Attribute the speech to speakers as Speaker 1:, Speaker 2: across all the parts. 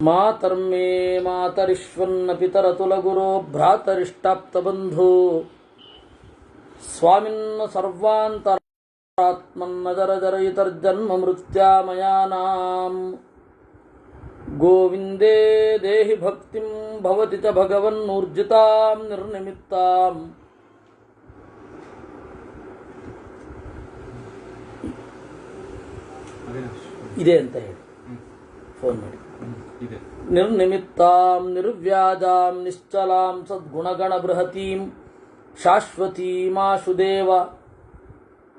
Speaker 1: ಮಾತರ್ಮೇ ಮಾತರಿಶ್ವನ್ನ ಪಿತರತುಲಗುರೋ ಭ್ರಾತರಿಷ್ಟಾಪ್ತಬಂಧು ಸ್ವಾಮಿನ್ನ ಸರ್ವಾಂತರಾತ್ಮನ್ನ ಜರಜರಯಿತರ್ಜನ್ಮ ಮೃತ್ಯಾಮಯಾನಾಂ ಗೋವಿಂದೇ ದೇಹಿ ಭಕ್ತಿಂ ಭವತಿ ಚ ಭಗವನ್ನೂರ್ಜಿತಾಂ ನಿರ್ನಿಮಿತ್ತಾಂ ಇದೆ ಅಂತ ಹೇಳಿ ಫೋನ್ ಮಾಡಿ. ನಿರ್ನಿಮಿತ್ತಾಂ ನಿರ್ವ್ಯಾಜಾಂ ನಿಶ್ಚಲಾಂ ಸದ್ಗುಣಗಣ ಬೃಹತೀಂ ಶಾಶ್ವತೀಮಾಶುದೇವ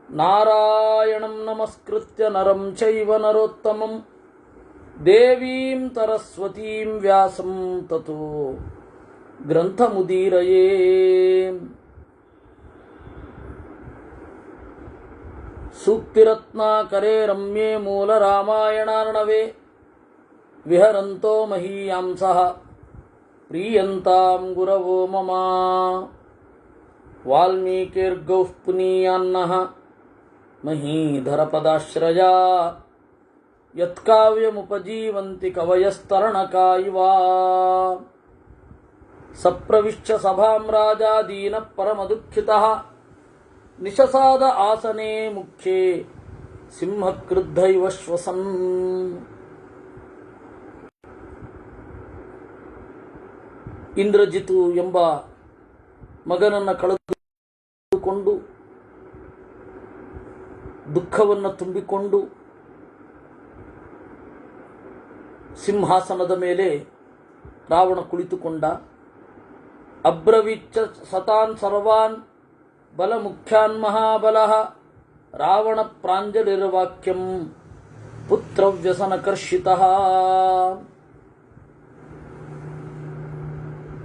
Speaker 1: ನಾರಾಯಣಂ ನಮಸ್ಕೃತ್ಯ ನರಂ ಚೈವ ನರೋತ್ತಮಂ ದೇವೀಂ ಸರಸ್ವತೀಂ ವ್ಯಾಸಂ ತತೋ ಗ್ರಂಥಮುದೀರಯೇ. ಸೂಕ್ತಿರತ್ನಾಕರೇ ರಮ್ಯೇ ಮೂಲ ರಾಮಾಯಣಾರ್ಣವೇ ವಿಹರಂತೋ ಮಹೀಯಾಂಸಃ ಪ್ರೀಯಂತಾಂ ಗುರವೋ ಮಮ. ವಾಲ್ಮೀಕಿರ್ಗೌಃ ಪುನೀಯಾನ್ನಃ ಮಹೀಧರಪದಾಶ್ರಯಾ ಯತ್ಕಾವ್ಯಮುಪಜೀವಂತಿ ಕವಯಸ್ತರಣಕಾ ಇವ. ಸಪ್ರವಿಶ್ಯ ಸಭಾಂ ರಾಜಾ ದೀನಃ ಪರಮದುಃಖಿತಃ ನಿಶಸಾದ ಆಸನೆ ಮುಖ್ಯೆ ಸಿಂಹಕ್ರುದ್ಧೈವ ಶ್ವಸನ್. ಇಂದ್ರಜಿತು ಎಂಬ ಮಗನನ್ನು ಕಳೆದುಕೊಂಡು ದುಃಖವನ್ನು ತುಂಬಿಕೊಂಡು ಸಿಂಹಾಸನದ ಮೇಲೆ ರಾವಣ ಕುಳಿತುಕೊಂಡ. ಅಬ್ರವೀಚ್ಚ ಸತಾನ್ ಸರ್ವಾನ್ ಬಲ ಮುಖ್ಯಾನ್ ಮಹಾಬಲಃ ರಾವಣ ಪ್ರಾಂಜಲಿರ್ವಾಕ್ಯಂ ಪುತ್ರವ್ಯಸನಕರ್ಷಿತಃ.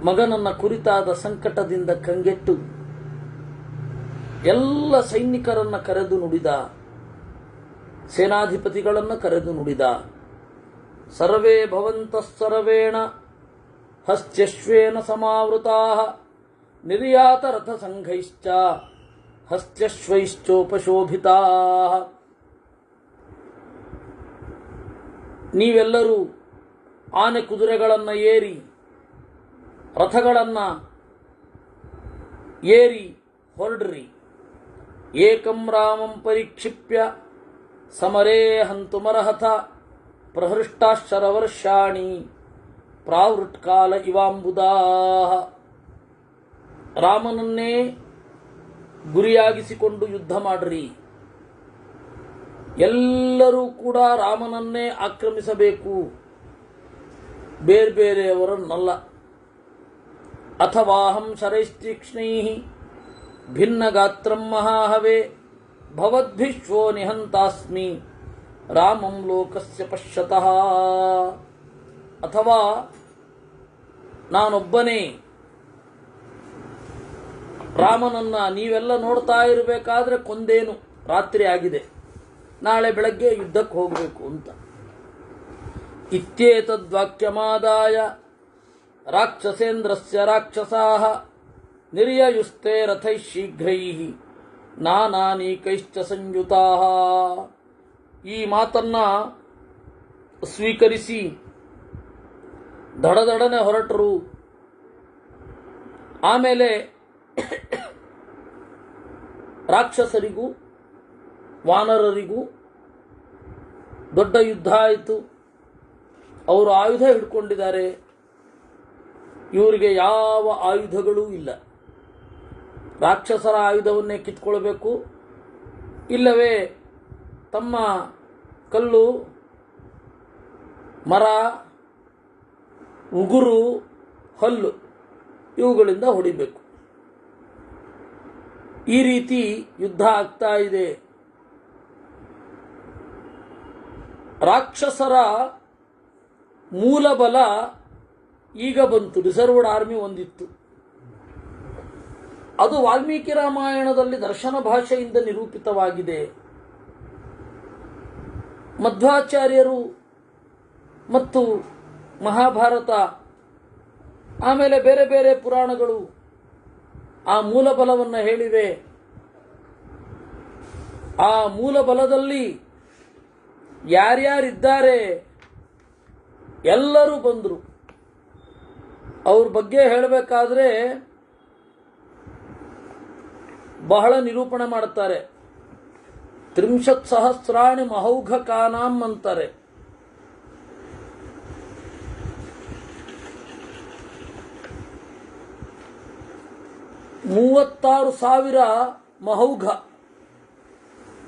Speaker 1: ಮಗನನ್ನ ಕುರಿತಾದ ಸಂಕಟದಿಂದ ಕಂಗೆಟ್ಟು ಎಲ್ಲ ಸೈನಿಕರನ್ನ ಕರೆದು ನುಡಿದ, ಸೇನಾಧಿಪತಿಗಳನ್ನು ಕರೆದು ನುಡಿದ. ಸರ್ವೇ ಭವಂತಃ ಸರ್ವೇಣ ಹಸ್ತ್ಯಶ್ವೇನ ಸಮಾವೃತಾಃ ನಿರ್ಯಾತ ರಥ ಸಂಘೈಶ್ಚ ಹಸ್ತ್ಯಶ್ವೈಶ್ಚೋಪಶೋಭಿತಾಃ. ನೀವೆಲ್ಲರೂ ಆನೆ ಕುದುರೆಗಳನ್ನು ಏರಿ ರಥಗಳನ್ನು ಏರಿ ಹೊರಡ್ರಿ. ಏಕಂ ರಾಮಂ ಪರಿಕ್ಷಿಪ್ಯ ಸಮರೇ ಹಂತುಮರ್ಹಥ ಪ್ರಹೃಷ್ಟಾಶ್ಚರವರ್ಷಾಣಿ ಪ್ರಾವೃಟ್ಕಾಲ ಇವಾಂಬುದಾಃ. ರಾಮನನ್ನೇ ಗುರಿಯಾಗಿಸಿಕೊಂಡು ಯುದ್ಧ ಮಾಡ್ರಿ. ಎಲ್ಲರೂ ಕೂಡ ರಾಮನನ್ನೇ ಆಕ್ರಮಿಸಬೇಕು, ಬೇರೆ ಬೇರೆಯವರನ್ನಲ್ಲ. ಅಥವಾಹಂ ಶರೈಸ್ತೀಕ್ಷ್ಣೈಃ ಭಿನ್ನಗಾತ್ರಂ ಮಹಾಹವೇ ಭವದ್ಭಿಶ್ವೋ ನಿಹಂತಾಸ್ಮಿ ರಾಮಂ ಲೋಕಸ್ಯ ಪಶ್ಯತಃ. ಅಥವಾ ನಾನೊಬ್ಬನೇ ರಾಮನನ್ನ ನೀವೆಲ್ಲ ನೋಡ್ತಾ ಇರಬೇಕಾದ್ರೆ ಕೊಂದೇನು, ರಾತ್ರಿ ಆಗಿದೆ, ನಾಳೆ ಬೆಳಗ್ಗೆ ಯುದ್ಧಕ್ಕೆ ಹೋಗಬೇಕು ಅಂತ. ಇತ್ಯೇತದ್ವಾಕ್ಯಮಾದಾಯ ರಾಕ್ಷಸೇಂದ್ರಸ್ಯ ರಾಕ್ಷಸಾಃ ನಿರ್ಯಯುಸ್ತೆ ರಥೈಃ ಶೀಘ್ರೈಃ ನಾನಾನೀಕೈಶ್ಚ ಸಂಯುತಾಃ. ಈ ಮಾತನ್ನ ಸ್ವೀಕರಿಸಿ ದಡದಡನೆ ಹೊರಟರು. ಆಮೇಲೆ ರಾಕ್ಷಸರಿಗೂ ವಾನರರಿಗೂ ದೊಡ್ಡ ಯುದ್ಧ ಆಯಿತು. ಅವರು ಆಯುಧ ಹಿಡ್ಕೊಂಡಿದ್ದಾರೆ, ಇವರಿಗೆ ಯಾವ ಆಯುಧಗಳೂ ಇಲ್ಲ. ರಾಕ್ಷಸರ ಆಯುಧವನ್ನೇ ಕಿತ್ಕೊಳ್ಬೇಕು, ಇಲ್ಲವೇ ತಮ್ಮ ಕಲ್ಲು, ಮರ, ಉಗುರು, ಹಲ್ಲು ಇವುಗಳಿಂದ ಹೊಡಿಬೇಕು. ಈ ರೀತಿ ಯುದ್ಧ ಆಗ್ತಾ ಇದೆ. ರಾಕ್ಷಸರ ಮೂಲ ಬಲ ಈಗ ಬಂತು. ರಿಸರ್ವ್ಡ್ ಆರ್ಮಿ ಒಂದಿತ್ತು, ಅದು ವಾಲ್ಮೀಕಿ ರಾಮಾಯಣದಲ್ಲಿ ದರ್ಶನ ಭಾಷೆಯಿಂದ ನಿರೂಪಿತವಾಗಿದೆ. ಮಧ್ವಾಚಾರ್ಯರು ಮತ್ತು ಮಹಾಭಾರತ, ಆಮೇಲೆ ಬೇರೆ ಬೇರೆ ಪುರಾಣಗಳು ಆ ಮೂಲ ಬಲವನ್ನು ಹೇಳಿವೆ. ಆ ಮೂಲ ಬಲದಲ್ಲಿ ಯಾರ್ಯಾರಿದ್ದಾರೆ ಎಲ್ಲರೂ ಬಂದರು. ಅವ್ರ ಬಗ್ಗೆ ಹೇಳಬೇಕಾದ್ರೆ ಬಹಳ ನಿರೂಪಣೆ ಮಾಡುತ್ತಾರೆ. 30,000 ಮಹೌಘಕಾನಾಂ ಅಂತಾರೆ. $36,000 ಮಹೌಘ.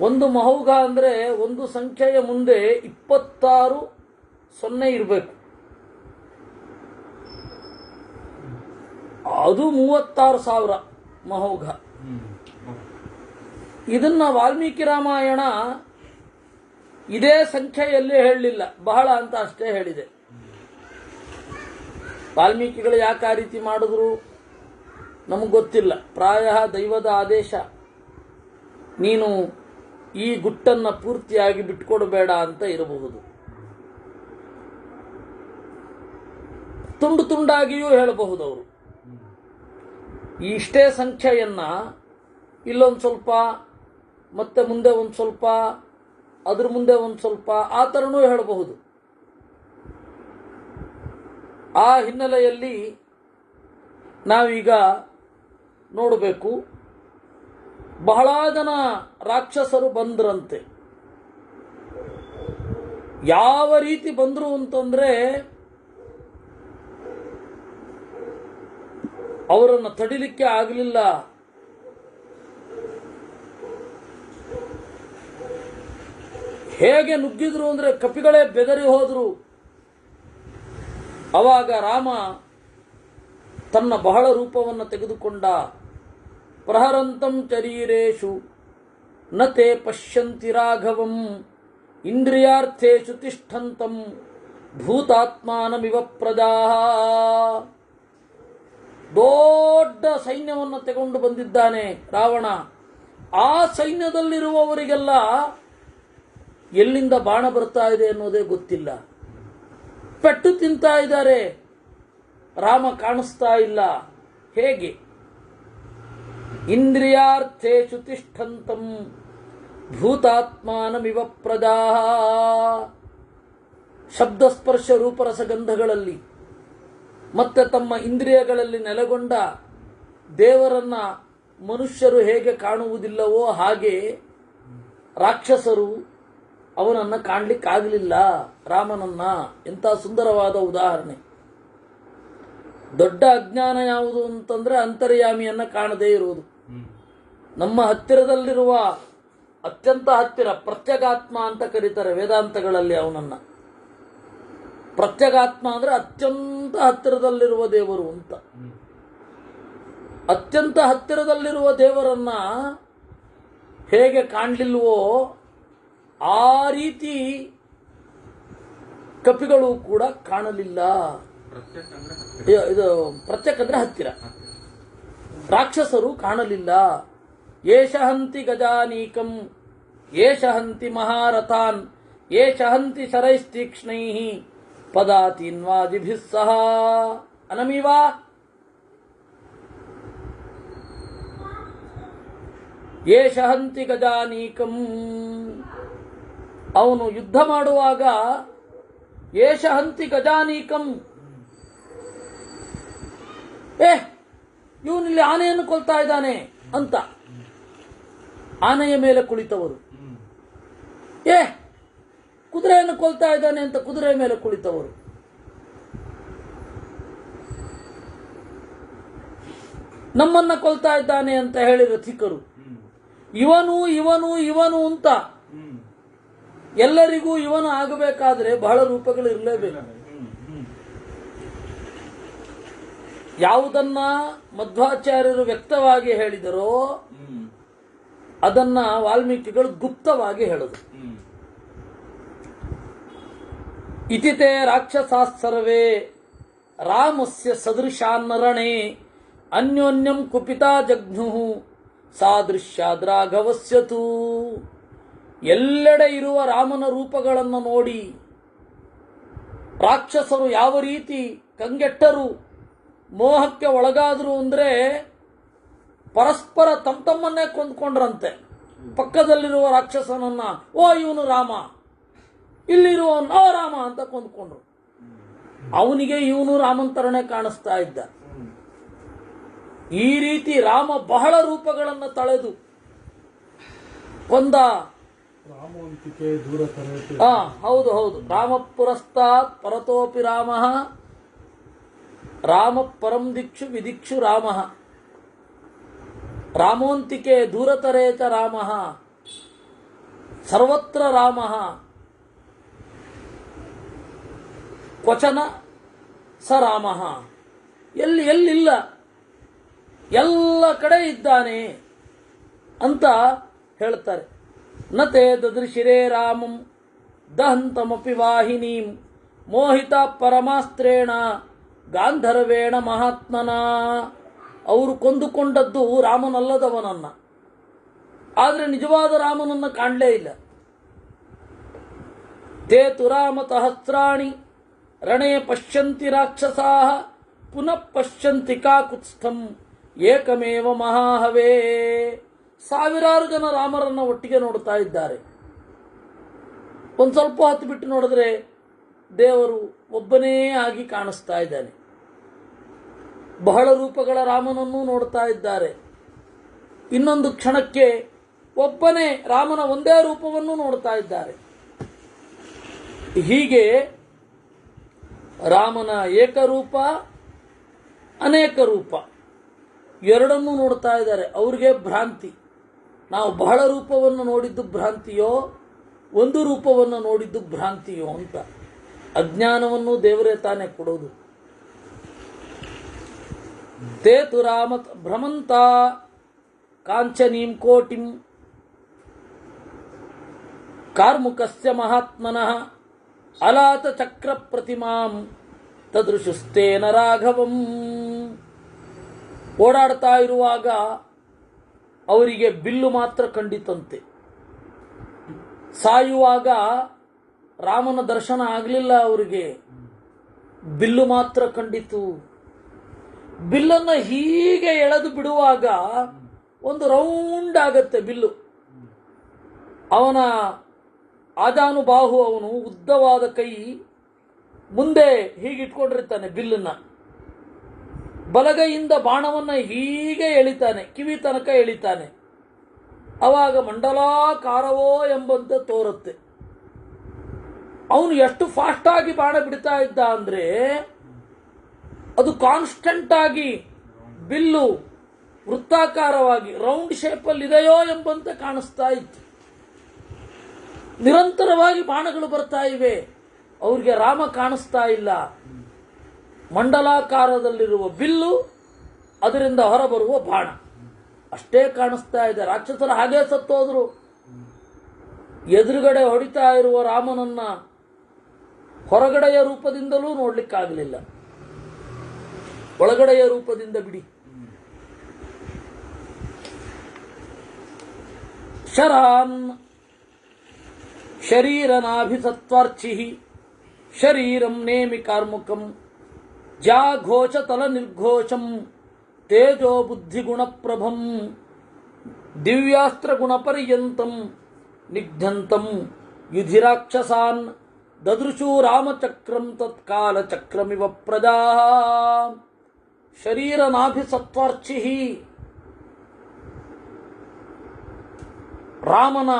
Speaker 1: ಒಂದು ಮಹೌಘ ಅಂದರೆ ಒಂದು ಸಂಖ್ಯೆಯ ಮುಂದೆ 26 0 ಇರಬೇಕು. ಅದು 36,000 ಮಹೌಘ. ಇದನ್ನ ವಾಲ್ಮೀಕಿ ರಾಮಾಯಣ ಇದೇ ಸಂಖ್ಯೆಯಲ್ಲಿ ಹೇಳಲಿಲ್ಲ, ಬಹಳ ಅಂತ ಅಷ್ಟೇ ಹೇಳಿದೆ. ವಾಲ್ಮೀಕಿಗಳು ಯಾಕೆ ಆ ರೀತಿ ಮಾಡಿದ್ರು ನಮಗೆ ಗೊತ್ತಿಲ್ಲ. ಪ್ರಾಯ ದೈವದ ಆದೇಶ, ನೀನು ಈ ಗುಟ್ಟನ್ನು ಪೂರ್ತಿಯಾಗಿ ಬಿಟ್ಕೊಡಬೇಡ ಅಂತ ಇರಬಹುದು. ತುಂಡು ತುಂಡಾಗಿಯೂ ಹೇಳಬಹುದು ಅವರು. ಇಷ್ಟೇ ಸಂಖ್ಯೆಯನ್ನ ಇಲ್ಲೊಂದು ಸ್ವಲ್ಪ, ಮತ್ತೆ ಮುಂದೆ ಒಂದು ಸ್ವಲ್ಪ, ಅದ್ರ ಮುಂದೆ ಒಂದು ಸ್ವಲ್ಪ, ಆ ಥರನೂ ಹೇಳಬಹುದು. ಆ ಹಿನ್ನೆಲೆಯಲ್ಲಿ ನಾವೀಗ ನೋಡಬೇಕು. ಬಹಳ ಜನ ರಾಕ್ಷಸರು ಬಂದ್ರಂತೆ. ಯಾವ ರೀತಿ ಬಂದ್ರು ಅಂತಂದ್ರೆ ಅವರನ್ನು ತಡಿಲಿಕ್ಕೆ ಆಗಲಿಲ್ಲ. ಹೇಗೆ ನುಗ್ಗಿದ್ರು ಅಂದ್ರೆ ಕಪಿಗಳೇ ಬೆದರಿ ಹೋದ್ರು. ಅವಾಗ ರಾಮ ತನ್ನ ಬಹಳ ರೂಪವನ್ನು ತೆಗೆದುಕೊಂಡ. ಪ್ರಹರಂತಂ ಶರೀರೇಶು ನತೆ ಪಶ್ಯಂತಿ ರಾಘವಂ ಇಂದ್ರಿಯಾರ್ಥೇಶು ತಿಷ್ಠಂತಂ ಭೂತಾತ್ಮಾನಮಿವ ಪ್ರಜಾಃ. ದೊಡ್ಡ ಸೈನ್ಯವನ್ನು ತೆಗೆದುಕೊಂಡು ಬಂದಿದ್ದಾನೆ ರಾವಣ. ಆ ಸೈನ್ಯದಲ್ಲಿರುವವರಿಗೆಲ್ಲ ಎಲ್ಲಿಂದ ಬಾಣ ಬರ್ತಾ ಇದೆ ಅನ್ನೋದೇ ಗೊತ್ತಿಲ್ಲ. ಪೆಟ್ಟು ತಿಂತಾ ಇದ್ದಾರೆ, ರಾಮ ಕಾಣಿಸ್ತಾ ಇಲ್ಲ. ಹೇಗೆ? ಇಂದ್ರಿಯಾರ್ಥೇಶು ತಿಷ್ಠಂತಂ ಭೂತಾತ್ಮಾನಮಿವ ಪ್ರಜಾಃ. ಶಬ್ದಸ್ಪರ್ಶ ರೂಪರಸಗಂಧಗಳಲ್ಲಿ ಮತ್ತೆ ತಮ್ಮ ಇಂದ್ರಿಯಗಳಲ್ಲಿ ನೆಲೆಗೊಂಡ ದೇವರನ್ನ ಮನುಷ್ಯರು ಹೇಗೆ ಕಾಣುವುದಿಲ್ಲವೋ ಹಾಗೆ ರಾಕ್ಷಸರು ಅವನನ್ನು ಕಾಣಲಿಕ್ಕಾಗಲಿಲ್ಲ, ರಾಮನನ್ನ. ಎಂಥ ಸುಂದರವಾದ ಉದಾಹರಣೆ. ದೊಡ್ಡ ಅಜ್ಞಾನ ಯಾವುದು ಅಂತಂದ್ರೆ ಅಂತರ್ಯಾಮಿಯನ್ನ ಕಾಣದೇ ಇರುವುದು. ನಮ್ಮ ಹತ್ತಿರದಲ್ಲಿರುವ ಅತ್ಯಂತ ಹತ್ತಿರ ಪ್ರತ್ಯಗಾತ್ಮ ಅಂತ ಕರೀತಾರೆ ವೇದಾಂತಗಳಲ್ಲಿ ಅವನನ್ನ. ಪ್ರತ್ಯಗಾತ್ಮ ಅಂದ್ರೆ ಅತ್ಯಂತ ಹತ್ತಿರದಲ್ಲಿರುವ ದೇವರು ಅಂತ. ಅತ್ಯಂತ ಹತ್ತಿರದಲ್ಲಿರುವ ದೇವರನ್ನ ಹೇಗೆ ಕಾಣಲಿಲ್ವೋ ಆ ರೀತಿ ಕಪಿಗಳು ಕೂಡ ಕಾಣಲಿಲ್ಲ. ಇದು ಪ್ರತ್ಯಕ್ ಅಂದ್ರೆ ಹತ್ತಿರ. ರಾಕ್ಷಸರು ಕಾಣಲಿಲ್ಲ. ಏಷ ಹಂತಿ ಗಜಾನೀಕಂ ಏಷ ಹಂತಿ ಮಹಾರಥಾನ್ ಏಷ ಹಂತಿ ಶರೈಸ್ತೀಕ್ಷ್ಣೈಃ ಪದಾತೀನ್ವಾದಿಭಿಃ ಸಹ ಅನಮಿವ. ಏಷ ಹಂತಿ ಗಜಾನೀಕಂ. ಅವನು ಯುದ್ಧ ಮಾಡುವಾಗ ಏಷ ಹಂತಿ ಗಜಾನೀಕಂ, ಇವನಿಲ್ಲಿ ಆನೆಯನ್ನು ಕೊಲ್ತಾ ಇದ್ದಾನೆ ಅಂತ ಆನೆಯ ಮೇಲೆ ಕುಳಿತವರು. ಕುದುರೆಯನ್ನು ಕೊಲ್ತಾ ಇದ್ದಾನೆ ಅಂತ ಕುದುರೆಯ ಮೇಲೆ ಕುಳಿತವರು. ನಮ್ಮನ್ನ ಕೊಲ್ತಾ ಇದ್ದಾನೆ ಅಂತ ಹೇಳಿ ರಥಿಕರು. ಇವನು ಇವನು ಇವನು ಅಂತ ಎಲ್ಲರಿಗೂ ಇವನು ಆಗಬೇಕಾದ್ರೆ ಬಹಳ ರೂಪಗಳು ಇರಲೇಬೇಕು. ಯಾವುದನ್ನ ಮಧ್ವಾಚಾರ್ಯರು ವ್ಯಕ್ತವಾಗಿ ಹೇಳಿದರೋ ಅದನ್ನ ವಾಲ್ಮೀಕಿಗಳು ಗುಪ್ತವಾಗಿ ಹೇಳಿದರು. ಇತಿತೆ ರಾಕ್ಷಸಾಸ್ಸರ್ವೇ ರಾಮಸ್ಯ ಸದೃಶಾನ್ನರಣೆ ಅನ್ಯೋನ್ಯಂ ಕುಪಿತಾ ಜಘ್ನುಃ ಸಾದೃಶ್ಯಾದ್ರಾಘವಸ್ಯತು. ಎಲ್ಲೆಡೆ ಇರುವ ರಾಮನ ರೂಪಗಳನ್ನು ನೋಡಿ ರಾಕ್ಷಸರು ಯಾವ ರೀತಿ ಕಂಗೆಟ್ಟರು, ಮೋಹಕ್ಕೆ ಒಳಗಾದ್ರು ಅಂದ್ರೆ ಪರಸ್ಪರ ತಮ್ಮನ್ನೇ ಕೊಂದ್ಕೊಂಡ್ರಂತೆ. ಪಕ್ಕದಲ್ಲಿರುವ ರಾಕ್ಷಸನನ್ನ ಓ ಇವನು ರಾಮ, ಇಲ್ಲಿರುವವನು ಓ ರಾಮ ಅಂತ ಕೊಂದ್ಕೊಂಡ್ರು. ಅವನಿಗೆ ಇವನು ರಾಮಂತರನೇ ಕಾಣಿಸ್ತಾ ಇದ್ದ. ಈ ರೀತಿ ರಾಮ ಬಹಳ ರೂಪಗಳನ್ನು ತಳೆದು ಕೊಂದ. ಹೌದು ಹೌದು. ರಾಮ ಪುರಸ್ತಾತ್ ಪರತೋಪಿ ರಾಮ, ರಾಮ ಪರಂ ದಿಕ್ಷು ವಿದಿಕ್ಷು ರಾಮ, ರಾಮೋಂತಿಕೆ ದೂರತರೇ ಚ ರಾಮ, ಸರ್ವತ್ರ ರಾಮ, ಕ್ವಚನ ಸ ರಾಮ. ಎಲ್ಲಿಲ್ಲ, ಎಲ್ಲ ಕಡೆ ಇದ್ದಾನೆ ಅಂತ ಹೇಳ್ತಾರೆ. ನತೆ ದದೃಶಿರೇ ರಾಮಂ ದಹಂತಮಪಿ ವಾಹಿನೀಂ ಮೋಹಿತ ಪರಮಾಸ್ತ್ರೇಣ ಗಾಂಧರ್ವೇಣ ಮಹಾತ್ಮನ. ಅವರು ಕೊಂದುಕೊಂಡದ್ದು ರಾಮನಲ್ಲದವನನ್ನ, ಆದರೆ ನಿಜವಾದ ರಾಮನನ್ನ ಕಾಣಲೇ ಇಲ್ಲ. ತೇ ತು ರಾಮ ಸಹಸ್ರಾಣಿ ರಣೇ ಪಶ್ಯಂತಿ ರಾಕ್ಷಸಾ ಪುನಃ ಪಶ್ಯಂತಿ ಕಾಕುತ್ಸ್ಥಂ ಏಕಮೇವ ಮಹಾಹವೇ. ಸಾವಿರಾರು ಜನ ರಾಮರನ್ನ ಒಟ್ಟಿಗೆ ನೋಡ್ತಾ ಇದ್ದಾರೆ. ಒಂದು ಸ್ವಲ್ಪ ಹೊತ್ತು ಬಿಟ್ಟು ನೋಡಿದ್ರೆ ದೇವರು ಒಬ್ಬನೇ ಆಗಿ ಕಾಣಿಸ್ತಾ ಇದ್ದಾನೆ. ಬಹಳ ರೂಪಗಳ ರಾಮನನ್ನು ನೋಡ್ತಾ ಇದ್ದಾರೆ. ಇನ್ನೊಂದು ಕ್ಷಣಕ್ಕೆ ಒಬ್ಬನೇ ರಾಮನ ಒಂದೇ ರೂಪವನ್ನು ನೋಡ್ತಾ ಇದ್ದಾರೆ. ಹೀಗೆ ರಾಮನ ಏಕರೂಪ ಅನೇಕ ರೂಪ ಎರಡನ್ನೂ ನೋಡ್ತಾ ಇದ್ದಾರೆ. ಅವ್ರಿಗೆ ಭ್ರಾಂತಿ, ನಾವು ಬಹಳ ರೂಪವನ್ನು ನೋಡಿದ್ದು ಭ್ರಾಂತಿಯೋ ಒಂದು ರೂಪವನ್ನು ನೋಡಿದ್ದು ಭ್ರಾಂತಿಯೋ ಅಂತ. ಅಜ್ಞಾನವನ್ನು ದೇವರೇ ತಾನೇ ಕೊಡೋದು. ತೇ ತು ರಾಮ ಭ್ರಮಂತ ಕಾಂಚನೀಂ ಕೋಟಿಂ ಕಾರ್ಮುಕಸ್ಯ ಮಹಾತ್ಮನಃ ಅಲಾತ ಚಕ್ರ ಪ್ರತಿಮಾಂ ತದೃಶುಸ್ತೇನ ರಾಘವಂ. ಓಡಾಡ್ತಾ ಇರುವಾಗ ಅವರಿಗೆ ಬಿಲ್ಲು ಮಾತ್ರ ಕಂಡಿತಂತೆ. ಸಾಯುವಾಗ ರಾಮನ ದರ್ಶನ ಆಗಲಿಲ್ಲ ಅವರಿಗೆ, ಬಿಲ್ಲು ಮಾತ್ರ ಕಂಡಿತು. ಬಿಲ್ಲನ್ನು ಹೀಗೆ ಎಳೆದು ಬಿಡುವಾಗ ಒಂದು ರೌಂಡ್ ಆಗತ್ತೆ ಬಿಲ್ಲು. ಅವನ ಆಜಾನುಬಾಹು, ಅವನು ಉದ್ದವಾದ ಕೈ ಮುಂದೆ ಹೀಗಿಟ್ಕೊಂಡಿರ್ತಾನೆ ಬಿಲ್ಲನ್ನ. ಬಲಗೈಯಿಂದ ಬಾಣವನ್ನ ಹೀಗೆ ಎಳಿತಾನೆ, ಕಿವಿ ತನಕ ಎಳಿತಾನೆ. ಅವಾಗ ಮಂಡಲಾಕಾರವೋ ಎಂಬಂತೆ ತೋರುತ್ತೆ. ಅವನು ಎಷ್ಟು ಫಾಸ್ಟ್ ಆಗಿ ಬಾಣ ಬಿಡ್ತಾ ಇದ್ದ ಅಂದ್ರೆ ಅದು ಕಾನ್ಸ್ಟೆಂಟ್ ಆಗಿ ಬಿಲ್ಲು ವೃತ್ತಾಕಾರವಾಗಿ ರೌಂಡ್ ಶೇಪಲ್ಲಿ ಇದೆಯೋ ಎಂಬಂತೆ ಕಾಣಿಸ್ತಾ ಇತ್ತು. ನಿರಂತರವಾಗಿ ಬಾಣಗಳು ಬರ್ತಾ ಇವೆ. ಅವ್ರಿಗೆ ರಾಮ ಕಾಣಿಸ್ತಾ ಇಲ್ಲ. ಮಂಡಲಾಕಾರದಲ್ಲಿರುವ ಬಿಲ್ಲು, ಅದರಿಂದ ಹೊರಬರುವ ಬಾಣ ಅಷ್ಟೇ ಕಾಣಿಸ್ತಾ ಇದೆ. ರಾಕ್ಷಸರು ಹಾಗೇ ಸತ್ತೋದ್ರು. ಎದುರುಗಡೆ ಹೊಡಿತಾ ಇರುವ ರಾಮನನ್ನ ಹೊರಗಡೆಯ ರೂಪದಿಂದಲೂ ನೋಡ್ಲಿಕ್ಕಾಗಲಿಲ್ಲ, ಒಳಗಡೆಯ ರೂಪದಿಂದ ಬಿಡಿ. ಶರಾನ್ ಶರೀರನಾಭಿಸತ್ವಾರ್ಚಿ ಶರೀರಂ ನೇಮಿ ಕಾರ್ಮುಕಂ ಜಾಘೋಷ ತಲ ನಿರ್ಘೋಷಂ ತೇಜೋ ಬುದ್ಧಿಗುಣ ಪ್ರಭಂ ದಿವ್ಯಾಸ್ತ್ರ ಗುಣ ಪರ್ಯಂತಂ ನಿಘ್ನಂತಂ ಯುಧಿರಾಕ್ಷಸಾನ್ ದದೃಶೂ ರಾಮಚಕ್ರಂ ತತ್ಕಾಲ ಚಕ್ರಮಿವ ಪ್ರಜಾ. ಶರೀರನಾಭಿಸತ್ವಾರ್ಚಿ, ರಾಮನ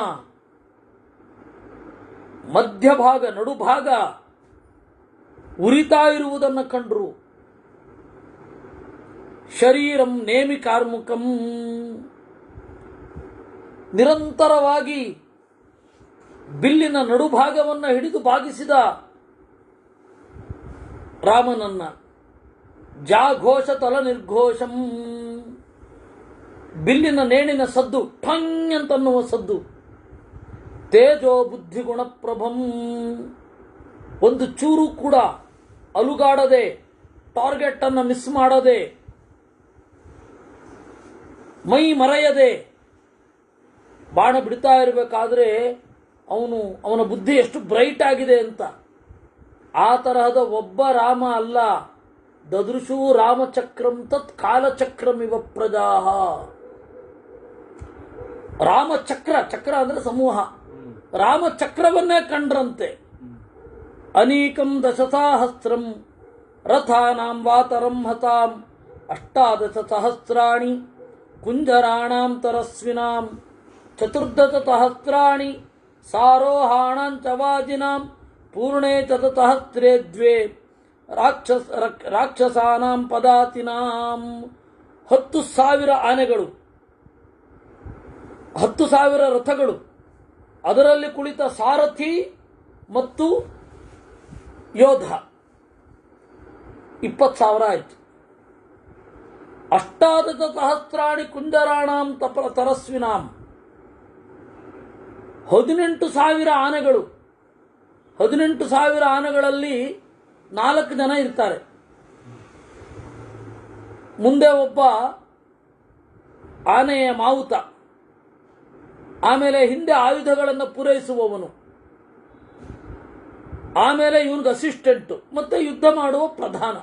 Speaker 1: ಮಧ್ಯಭಾಗ ನಡುಭಾಗ ಉರಿತಾ ಇರುವುದನ್ನು ಕಂಡ್ರು. ಶರೀರಂ ನೇಮಿ ಕಾರ್ಮುಕಂ, ನಿರಂತರವಾಗಿ ಬಿಲ್ಲಿನ ನಡುಭಾಗವನ್ನು ಹಿಡಿದು ಬಾಗಿಸಿದ ರಾಮನನ್ನ. ಜಾಘೋಷ ತಲ ನಿರ್ಘೋಷಂ, ಬಿಲ್ಲಿನ ನೇಣಿನ ಸದ್ದು, ಠಂಗ್ ಅಂತನ್ನುವ ಸದ್ದು. ತೇಜೋ ಬುದ್ಧಿಗುಣ ಪ್ರಭಂ, ಒಂದು ಚೂರು ಕೂಡ ಅಲುಗಾಡದೆ, ಟಾರ್ಗೆಟ್ ಅನ್ನು ಮಿಸ್ ಮಾಡದೆ, ಮೈ ಮರೆಯದೆ ಬಾಣ ಬಿಡ್ತಾ ಇರಬೇಕಾದ್ರೆ ಅವನ ಬುದ್ಧಿ ಎಷ್ಟು ಬ್ರೈಟ್ ಆಗಿದೆ ಅಂತ. ಆ ತರಹದ ಒಬ್ಬ ರಾಮ ಅಲ್ಲ. ದದೃಶೂ ರಾಮಚಕ್ರಂ ತತ್ ಕಾಲಚಕ್ರಮಿವ ಪ್ರಜಾ. ರಾಮಚಕ್ರ, ಚಕ್ರ ಅಂದ್ರೆ ಸಮೂಹ, ರಾಮಚಕ್ರವನ್ನೇ ಕಂಡ್ರಂತೆ. ಅನೀಕಂ ದಶಸಾಹಸ್ರಂ ರಥಾನಾಂ ವಾತರಂ ಹತಾಂ ಅಷ್ಟಾದಶ ಸಹಸ್ರಾಣಿ ಕುಂಜರಾಣಾಂ ತರಸ್ವಿನಾಂ ಚತುರ್ದಶ ಸಹಸ್ರಾಣಿ ಸಾರೋಹಾಣಾಂಚ ವಾಜಿನಾಂ ಪೂರ್ಣೇ ಚತುಸಹಸ್ರೇ ದ್ವೇ ರಾಕ್ಷಸಾನಾಂ ಪದಾತಿನಾಂ. 10,000 ಆನೆಗಳು, 10,000 ರಥಗಳು, ಅದರಲ್ಲಿ ಕುಳಿತ ಸಾರಥಿ ಮತ್ತು ಯೋಧ 20,000 ಆಯಿತು. ಅಷ್ಟಾದಶ ಸಹಸ್ರಾಣಿ ಕುಂಜರಾಣಾಂ ತರಸ್ವಿನಾಂ 18,000 ಆನೆಗಳು. 18,000 ಆನೆಗಳಲ್ಲಿ 4 ಜನ ಇರ್ತಾರೆ. ಮುಂದೆ ಒಬ್ಬ ಆನೆಯ ಮಾವುತ, ಆಮೇಲೆ ಹಿಂದೆ ಆಯುಧಗಳನ್ನು ಪೂರೈಸುವವನು, ಆಮೇಲೆ ಇವನಿಗೆ ಅಸಿಸ್ಟೆಂಟು, ಮತ್ತೆ ಯುದ್ಧ ಮಾಡುವ ಪ್ರಧಾನ.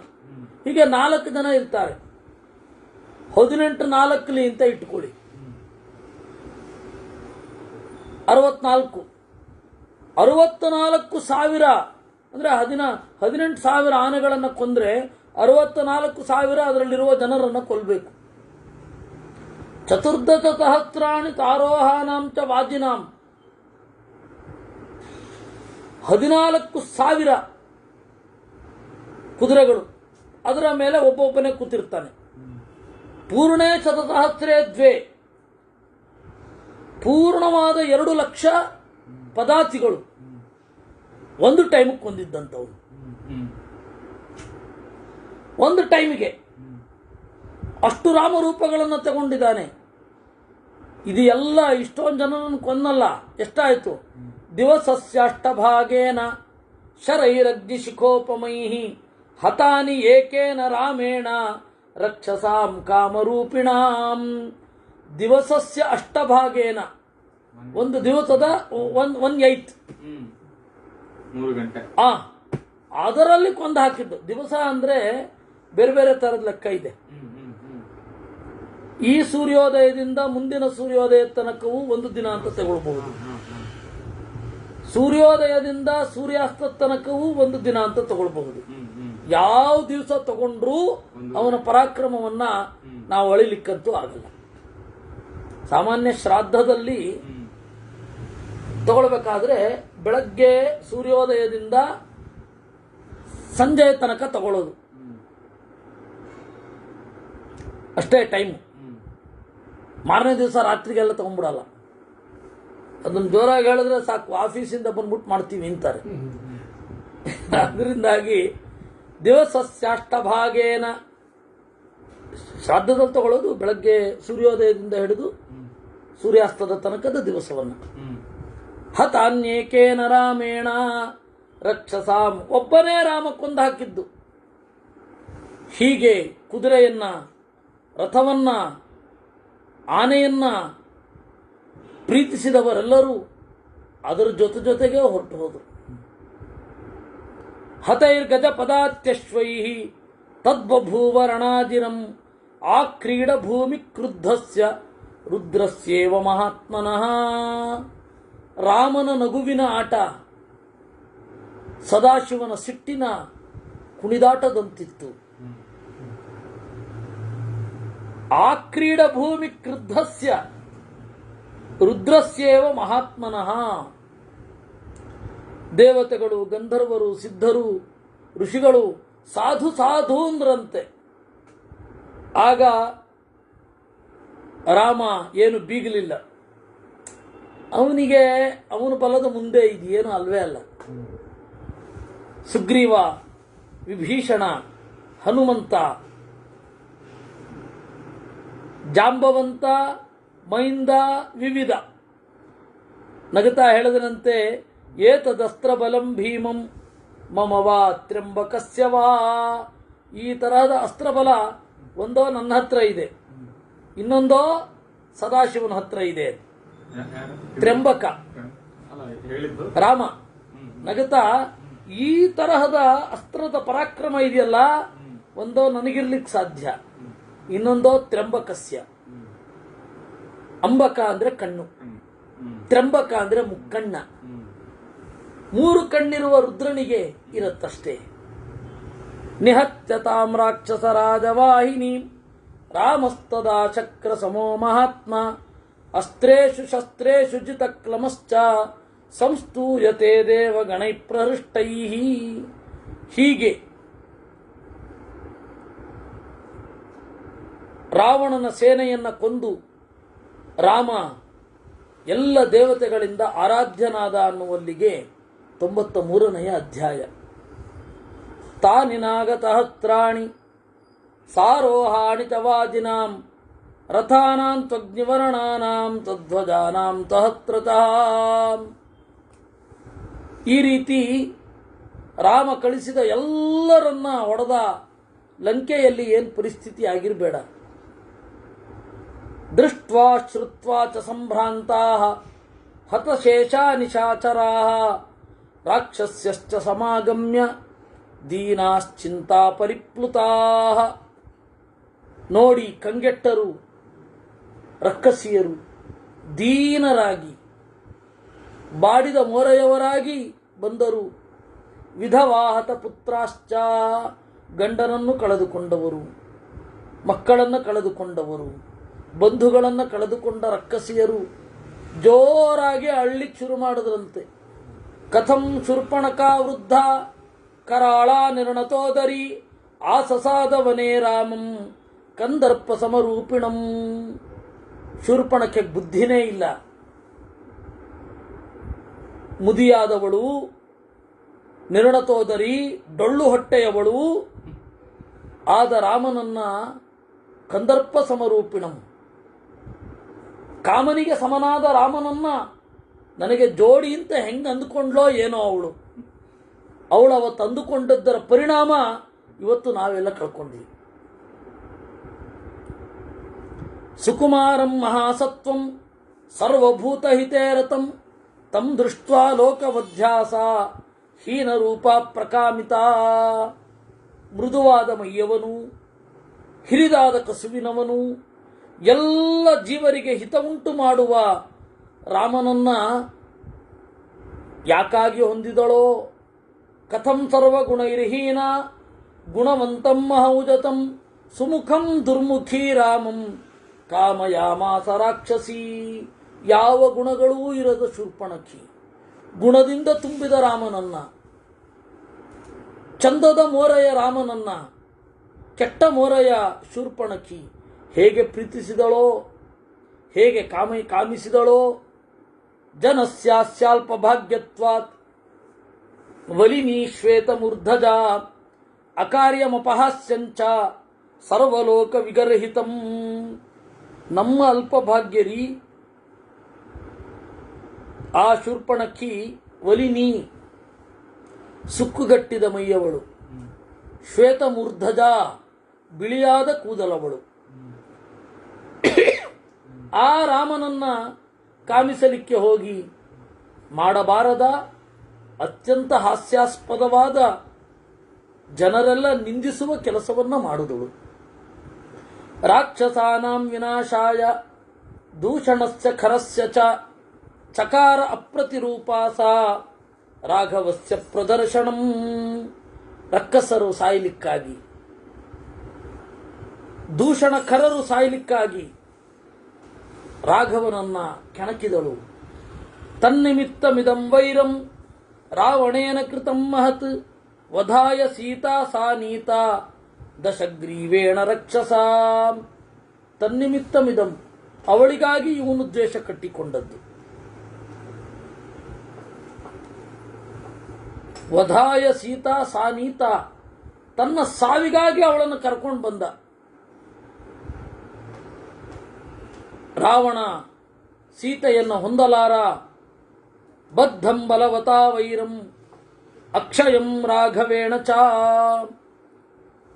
Speaker 1: ಹೀಗೆ 4 ಜನ ಇರ್ತಾರೆ. 18 4 ಅಂತ ಇಟ್ಟುಕೊಳ್ಳಿ, 64,000 ಅಂದರೆ 18,000 ಆನೆಗಳನ್ನು ಕೊಂದ್ರೆ 64,000 ಅದರಲ್ಲಿರುವ ಜನರನ್ನು ಕೊಲ್ಲಬೇಕು. ಚತುರ್ದಶ ಸಹಸ್ರಾಣಿ ತಾರೋಹಾನಾಂಚ ವಾಜಿನಾಂ 14,000 ಕುದುರೆಗಳು, ಅದರ ಮೇಲೆ ಒಬ್ಬೊಬ್ಬನೇ ಕೂತಿರ್ತಾನೆ. ಪೂರ್ಣೇ ಶತಸಹಸ್ರೇ ದ್ವೇ ಪೂರ್ಣವಾದ 2,00,000 ಪದಾತಿಗಳು ಒಂದು ಟೈಮಿಗೆ ಕೊಂದಿದ್ದಂಥವ್ರು. ಒಂದು ಟೈಮಿಗೆ ಅಷ್ಟು ರಾಮರೂಪಗಳನ್ನು ತಗೊಂಡಿದ್ದಾನೆ. ಇದು ಎಲ್ಲ ಇಷ್ಟೊಂದು ಜನರನ್ನು ಕೊಂದಲ್ಲ. ಎಷ್ಟಾಯಿತು? ದಿವಸಸ್ಯಾಷ್ಟಭಾಗೇನ ಶರೈರಗ್ನಿ ಶಿಖೋಪಮೈಹಿ ಹತಾನಿ ಏಕೇನ ರಾಮೇಣ ರಕ್ಷಸಾಂ ಕಾಮರೂಪಿಣಾಂ. ದಿವಸಸ್ಯ ಅಷ್ಟಭಾಗೇನ, ಒಂದು ದಿವಸದ 1/8
Speaker 2: 3 ಗಂಟೆ
Speaker 1: ಅದರಲ್ಲಿ ಕೊಂದು ಹಾಕಿದ್ದು. ದಿವಸ ಅಂದ್ರೆ ಬೇರೆ ಬೇರೆ ತರದ ಲೆಕ್ಕ ಇದೆ. ಈ ಸೂರ್ಯೋದಯದಿಂದ ಮುಂದಿನ ಸೂರ್ಯೋದಯದ ತನಕವೂ 1 ದಿನ ಅಂತ ತಗೊಳ್ಬಹುದು. ಸೂರ್ಯೋದಯದಿಂದ ಸೂರ್ಯಾಸ್ತ ತನಕವೂ 1 ದಿನ ಅಂತ ತಗೊಳ್ಬಹುದು. ಯಾವ ದಿವಸ ತಗೊಂಡ್ರೂ ಅವನ ಪರಾಕ್ರಮವನ್ನ ನಾವು ಅಳಿಲಿಕ್ಕಂತೂ ಆಗಲ್ಲ. ಸಾಮಾನ್ಯ ಶ್ರಾದ್ದದಲ್ಲಿ ತಗೊಳ್ಬೇಕಾದ್ರೆ ಬೆಳಗ್ಗೆ ಸೂರ್ಯೋದಯದಿಂದ ಸಂಜೆಯ ತನಕ ತಗೊಳ್ಳೋದು, ಅಷ್ಟೇ ಟೈಮು. ಮಾರನೇ ದಿವಸ ರಾತ್ರಿಗೆಲ್ಲ ತಗೊಂಡ್ಬಿಡಲ್ಲ. ಅದನ್ನು ಜೋರಾಗಿ ಹೇಳಿದ್ರೆ ಸಾಕು, ಆಫೀಸಿಂದ ಬಂದ್ಬಿಟ್ಟು ಮಾಡ್ತೀವಿ ಅಂತಾರೆ. ಅದರಿಂದಾಗಿ ದಿವಸಸ್ಯಾಷ್ಟಭಾಗೇನ ಶ್ರಾದ್ದದಲ್ಲಿ ತಗೊಳ್ಳೋದು ಬೆಳಗ್ಗೆ ಸೂರ್ಯೋದಯದಿಂದ ಹಿಡಿದು ಸೂರ್ಯಾಸ್ತದ ತನಕದ ದಿವಸವನ್ನು. ಹತಾನ್ಯೇಕೇನ ರಾಮೇಣ ರಕ್ಷಸಾಂ, ಒಬ್ಬನೇ ರಾಮ ಕೊಂದು ಹಾಕಿದ್ದು. ಹೀಗೆ ಕುದುರೆಯನ್ನ, ರಥವನ್ನ, ಆನೆಯನ್ನ ಪ್ರೀತಿಸಿದವರೆಲ್ಲರೂ ಅದರ ಜೊತೆಗೆ ಹೊರಟು ಹೋದರು. ಹತೈರ್ಗಜ ಪದಾತ್ಯಶ್ವೈ ತದ್ಬಭೂವ ರಣಾಜಿರಂ ಆಕ್ರೀಡ ಭೂಮಿ ಕ್ರುದ್ಧಸ್ಯ ರುದ್ರಸ್ಯೇವ ಮಹಾತ್ಮನಃ. ರಾಮನ ನಗುವಿನ ಆಟ ಸದಾಶಿವನ ಸಿಟ್ಟಿನ ಕುಣಿದಾಟದಂತಿತ್ತು. ಆಕ್ರೀಡ ಭೂಮಿ ಕ್ರುದ್ಧಸ್ಯ ರುದ್ರಸ್ಯೇವ ಮಹಾತ್ಮನಃ. ದೇವತೆಗಳು, ಗಂಧರ್ವರು, ಸಿದ್ಧರು, ಋಷಿಗಳು ಸಾಧು ಸಾಧು ಅಂದ್ರಂತೆ. ಆಗ ರಾಮ ಏನು ಬೀಗಲಿಲ್ಲ. ಅವನಿಗೆ ಅವನ ಬಲದ ಮುಂದೆ ಇದೆಯೇನು ಅಲ್ವೇ ಅಲ್ಲ. ಸುಗ್ರೀವ, ವಿಭೀಷಣ, ಹನುಮಂತ, ಜಾಂಬವಂತ, ಮೈಂದ, ವಿವಿಧ ನಗತಾ ಹೇಳಿದನಂತೆ, ಏತದಸ್ತ್ರ ಬಲಂ ಭೀಮಂ ಮಮವಾ ತ್ರ್ಯಂಬಕಸ್ಯ ವಾ. ಈ ತರಹದ ಅಸ್ತ್ರಬಲ ಒಂದೋ ನನ್ನ ಹತ್ರ ಇದೆ, ಇನ್ನೊಂದೋ ಸದಾಶಿವನ ಹತ್ರ ಇದೆ. ತ್ರ್ಯಂಬಕ ರಾಮ ನಗತಾ, ಈ ತರಹದ ಅಸ್ತ್ರದ ಪರಾಕ್ರಮ ಇದೆಯಲ್ಲ, ಒಂದೋ ನನಗಿರ್ಲಿಕ್ಕೆ ಸಾಧ್ಯ, ಇನ್ನೊಂದೋ ತ್ರ್ಯಂಬಕಸ್ಯ. ಅಂಬಕ ಅಂದ್ರೆ ಕಣ್ಣು, ತ್ರ್ಯಂಬಕ ಅಂದ್ರೆ ಮುಕ್ಕಣ್ಣ. 3 ಕಣ್ಣಿರುವ ರುದ್ರನಿಗೆ ಇರುತ್ತಷ್ಟೇ. ನಿಹತ್ಯ ತಾಂ ರಾಕ್ಷಸ ರಾಜವಾಹಿನಿ ರಾಮಸ್ತದಾ ಚಕ್ರ ಸಮೋ ಮಹಾತ್ಮ ಅಸ್ತ್ರೇಷು ಶಸ್ತ್ರೇಷು ಜಿತಕ್ಲಮಶ್ಚ ಸಂಸ್ತೂಯತೆ ದೇವಗಣೈ ಪ್ರಹೃಷ್ಟೈ. ಹೀಗೆ ರಾವಣನ ಸೇನೆಯನ್ನ ಕೊಂದು ರಾಮ ಎಲ್ಲ ದೇವತೆಗಳಿಂದ ಆರಾಧ್ಯನಾದ ಅನ್ನುವಲ್ಲಿಗೆ 93ನೆಯ ಅಧ್ಯಾಯ. ತಾನಿನಾಗತ ಹತ್ರಾಣಿ ಸಾರೋಹಾಣಿ ತವಾಜಿನಾಂ ರಥಾನಾಂ ತ್ವಗ್ನಿವರ್ಣಾನಾಂ ತಧ್ವಜಾನಾಂ ತಹತ್ರತಃ. ಈ ರೀತಿ ರಾಮ ಕಳಿಸಿದ ಎಲ್ಲರನ್ನ ಹೊಡೆದ ಲಂಕೆಯಲ್ಲಿ ಏನು ಪರಿಸ್ಥಿತಿ ಆಗಿರಬೇಡ. ದೃಷ್ಟ್ವಾ ಶ್ರುತ್ವಾ ಚ ಸಂಭ್ರಾಂತಾಃ ಹತಶೇಷಾ ನಿಶಾಚರಾಃ ರಾಕ್ಷಸ್ಯಶ್ಚ ಸಮಾಗಮ್ಯ ದೀನಾಶ್ಚಿಂತಾ ಪರಿಪ್ಲುತಾಃ. ನೋಡಿ ಕಂಗೆಟ್ಟರು ರಕ್ಕಸಿಯರು ದೀನರಾಗಿ ಬಾಡಿದ ಮೋರೆಯವರಾಗಿ ಬಂದರು. ವಿಧವಾಹತ ಪುತ್ರಾಶ್ಚ, ಗಂಡನನ್ನು ಕಳೆದುಕೊಂಡವರು, ಮಕ್ಕಳನ್ನು ಕಳೆದುಕೊಂಡವರು, ಬಂಧುಗಳನ್ನು ಕಳೆದುಕೊಂಡ ರಕ್ಕಸಿಯರು ಜೋರಾಗಿ ಅಳ್ಳಿಕ್ಕೆ ಶುರು ಮಾಡಿದ್ರಂತೆ. ಕಥಂ ಶೂರ್ಪಣಕ ವೃದ್ಧ ಕರಾಳ ನಿರ್ಣತೋದರಿ ಆಸಸಾದವನೇ ರಾಮಂ ಕಂದರ್ಪ ಸಮರೂಪಿಣಂ. ಶೂರ್ಪಣಕ್ಕೆ ಬುದ್ಧಿನೇ ಇಲ್ಲ. ಮುದಿಯಾದವಳು, ನಿರ್ಣತೋದರಿ, ಡೊಳ್ಳು ಹೊಟ್ಟೆಯವಳು ಆದ ರಾಮನನ್ನ ಕಂದರ್ಪ ಸಮರೂಪಿಣಂ, ಕಾಮನಿಗೆ ಸಮನಾದ ರಾಮನನ್ನ ನನಗೆ ಜೋಡಿ ಅಂತ ಹೆಂಗೆ ಅಂದುಕೊಂಡ್ಲೋ ಏನೋ ಅವಳು ಅವತ್ತು ಅಂದುಕೊಂಡದ್ದರ ಪರಿಣಾಮ ಇವತ್ತು ನಾವೆಲ್ಲ ಕಳ್ಕೊಂಡ್ವಿ. ಸುಕುಮಾರಂ ಮಹಾಸತ್ವಂ ಸರ್ವಭೂತಹಿತೇ ರತಂ ತಂ ದೃಷ್ಟ್ವಾ ಲೋಕವಧ್ಯಾಸ ಹೀನರೂಪ ಪ್ರಕಾಮಿತ. ಮೃದುವಾದ ಮೈಯವನು, ಹಿರಿದಾದ ಕಸುವಿನವನು, ಎಲ್ಲ ಜೀವರಿಗೆ ಹಿತವುಂಟು ಮಾಡುವ ರಾಮನನ್ನ ಯಾಕಾಗಿ ಹೊಂದಿದಳೋ? ಕಥಂ ಸರ್ವಗುಣೈರ್ಹೀನ ಗುಣವಂತಂ ಮಹೌಜತಂ ಸುಮುಖಂ ದುರ್ಮುಖಿ ರಾಮಂ ಕಾಮಯಾಮಾಸ ರಾಕ್ಷಸಿ. ಯಾವ ಗುಣಗಳೂ ಇರದ ಶೂರ್ಪಣಖಿ ಗುಣದಿಂದ ತುಂಬಿದ ರಾಮನನ್ನ, ಚಂದದ ಮೋರೆಯ ರಾಮನನ್ನ ಕೆಟ್ಟ ಮೋರೆಯ ಶೂರ್ಪಣಖಿ ಹೇಗೆ ಪ್ರೀತಿಸಿದಳೋ, ಹೇಗೆ ಕಾಮಿಸಿದಳೋ. ಜನಸ್ಯಾಸ್ಯಾಲ್ಪ ಭಾಗ್ಯತ್ವಾತ್ ವಲಿನಿ ಶ್ವೇತ ಮೂರ್ಧಜ ಅಕಾರ್ಯಮಪಹಾಸ್ಯಂಚ ಸರ್ವಲೋಕ ವಿಗರ್ಹಿತಂ. ನಮ್ಮ ಅಲ್ಪ ಭಾಗ್ಯರಿ ಆ ಶೂರ್ಪಣಖಿ ವಲಿನಿ, ಸುಕ್ಕುಗಟ್ಟಿದ ಮೈಯವಳು, ಶ್ವೇತ ಮೂರ್ಧಜ ಬಿಳಿಯಾದ ಕೂದಲವಳು. ಆ ರಾಮನನ್ನ ಕಾಮಿಸಲಿಕ್ಕೆ ಹೋಗಿ ಮಾಡಬಾರದ ಅತ್ಯಂತ ಹಾಸ್ಯಾಸ್ಪದವಾದ ಜನರೆಲ್ಲ ನಿಂದಿಸುವ ಕೆಲಸವನ್ನ ಮಾಡಿದಳು. ರಾಕ್ಷಸಾನಾಂ ವಿನಾಶಾಯ ದೂಷಣಸ್ಯ ಖರಸ್ಯ ಚ ಚಕಾರ ಅಪ್ರತಿರೂಪಾಸ ರಾಘವಸ್ಯ ಪ್ರದರ್ಶನಂ. ರಕ್ಕಸರು ಸಾಯಲಿಕ್ಕಾಗಿ, ದೂಷಣಖರರು ಸಾಯಲಿಕ್ಕಾಗಿ ರಾಘವನನ್ನ ಕೆಣಕಿದಳು. ತನ್ನಿಮಿತ್ತಮಿದಂ ವೈರಂ ರಾವಣೇನ ಕೃತಂ ಮಹತ್ ವಧಾಯ ಸೀತಾ ಸಾ ನೀತಾ ದಶಗ್ರೀವೇಣ ರಕ್ಷಸ. ತನ್ನಿಮಿತ್ತಮಿದಂ, ಅವಳಿಗಾಗಿ ಇವನು ದ್ವೇಷ ಕಟ್ಟಿಕೊಂಡದ್ದು. ವಧಾಯ ಸೀತಾ ಸಾ ನೀತಾ, ತನ್ನ ಸಾವಿಗಾಗಿ ಅವಳನ್ನು ಕರ್ಕೊಂಡು ಬಂದ. ರಾವಣ ಸೀತೆಯನ್ನು ಹೊಂದಲಾರ. ಬದ್ಧಂ ಬಲವತಾ ವೈರಂ ಅಕ್ಷಯಂ ರಾಘವೇಣ ಚ.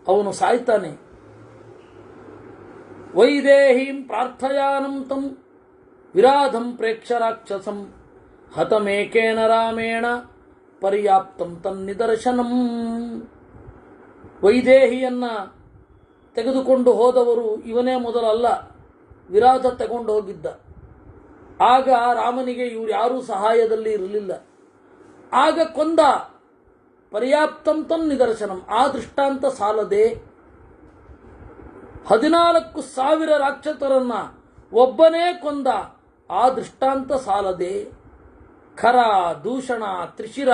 Speaker 1: ಅವನು ಸಾಯ್ತಾನೆ. ವೈದೇಹೀಂ ಪ್ರಾರ್ಥಯಾನಂ ತಂ ವಿರಾಧಂ ಪ್ರೇಕ್ಷ ರಾಕ್ಷಸಂ ಹತಮೇಕೇನ ರಾಮೇಣ ಪರ್ಯಾಪ್ತಂ ತನ್ನಿದರ್ಶನಂ. ವೈದೇಹಿಯನ್ನ ತೆಗೆದುಕೊಂಡು ಹೋದವರು ಇವನೇ ಮೊದಲಲ್ಲ, ವಿರಾಧ ತಗೊಂಡು ಹೋಗಿದ್ದ. ಆಗ ರಾಮನಿಗೆ ಇವರು ಯಾರೂ ಸಹಾಯದಲ್ಲಿ ಇರಲಿಲ್ಲ. ಆಗ ಕೊಂದ ಪರ್ಯಾಪ್ತಂ ತನ್ನಿದರ್ಶನಂ. ಆ ದೃಷ್ಟಾಂತ ಸಾಲದೆ 14,000 ರಾಕ್ಷಸರನ್ನ ಒಬ್ಬನೇ ಕೊಂದ ಆ ದೃಷ್ಟಾಂತ ಸಾಲದೆ ಖರ, ದೂಷಣ, ತ್ರಿಶಿರ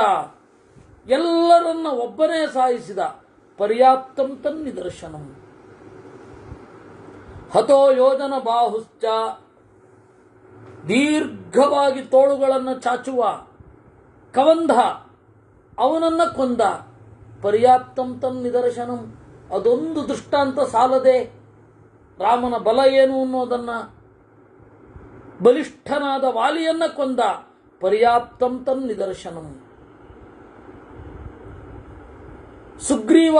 Speaker 1: ಎಲ್ಲರನ್ನ ಒಬ್ಬನೇ ಸಾಯಿಸಿದ ಪರ್ಯಾಪ್ತಂ ತನ್ನಿದರ್ಶನಂ. ಹತೋ ಯೋಜನ ಬಾಹುಶ್ಚ, ದೀರ್ಘವಾಗಿ ತೋಳುಗಳನ್ನು ಚಾಚುವ ಕವಂಧ, ಅವನನ್ನ ಕೊಂದ ಪರ್ಯಾಪ್ತಂ ತನ್ನಿದರ್ಶನಂ. ಅದೊಂದು ದೃಷ್ಟಾಂತ ಸಾಲದೆ ರಾಮನ ಬಲ ಏನು ಅನ್ನೋದನ್ನ, ಬಲಿಷ್ಠನಾದ ವಾಲಿಯನ್ನ ಕೊಂದ ಪರ್ಯಾಪ್ತಂ ತನ್ನಿದರ್ಶನಂ. ಸುಗ್ರೀವ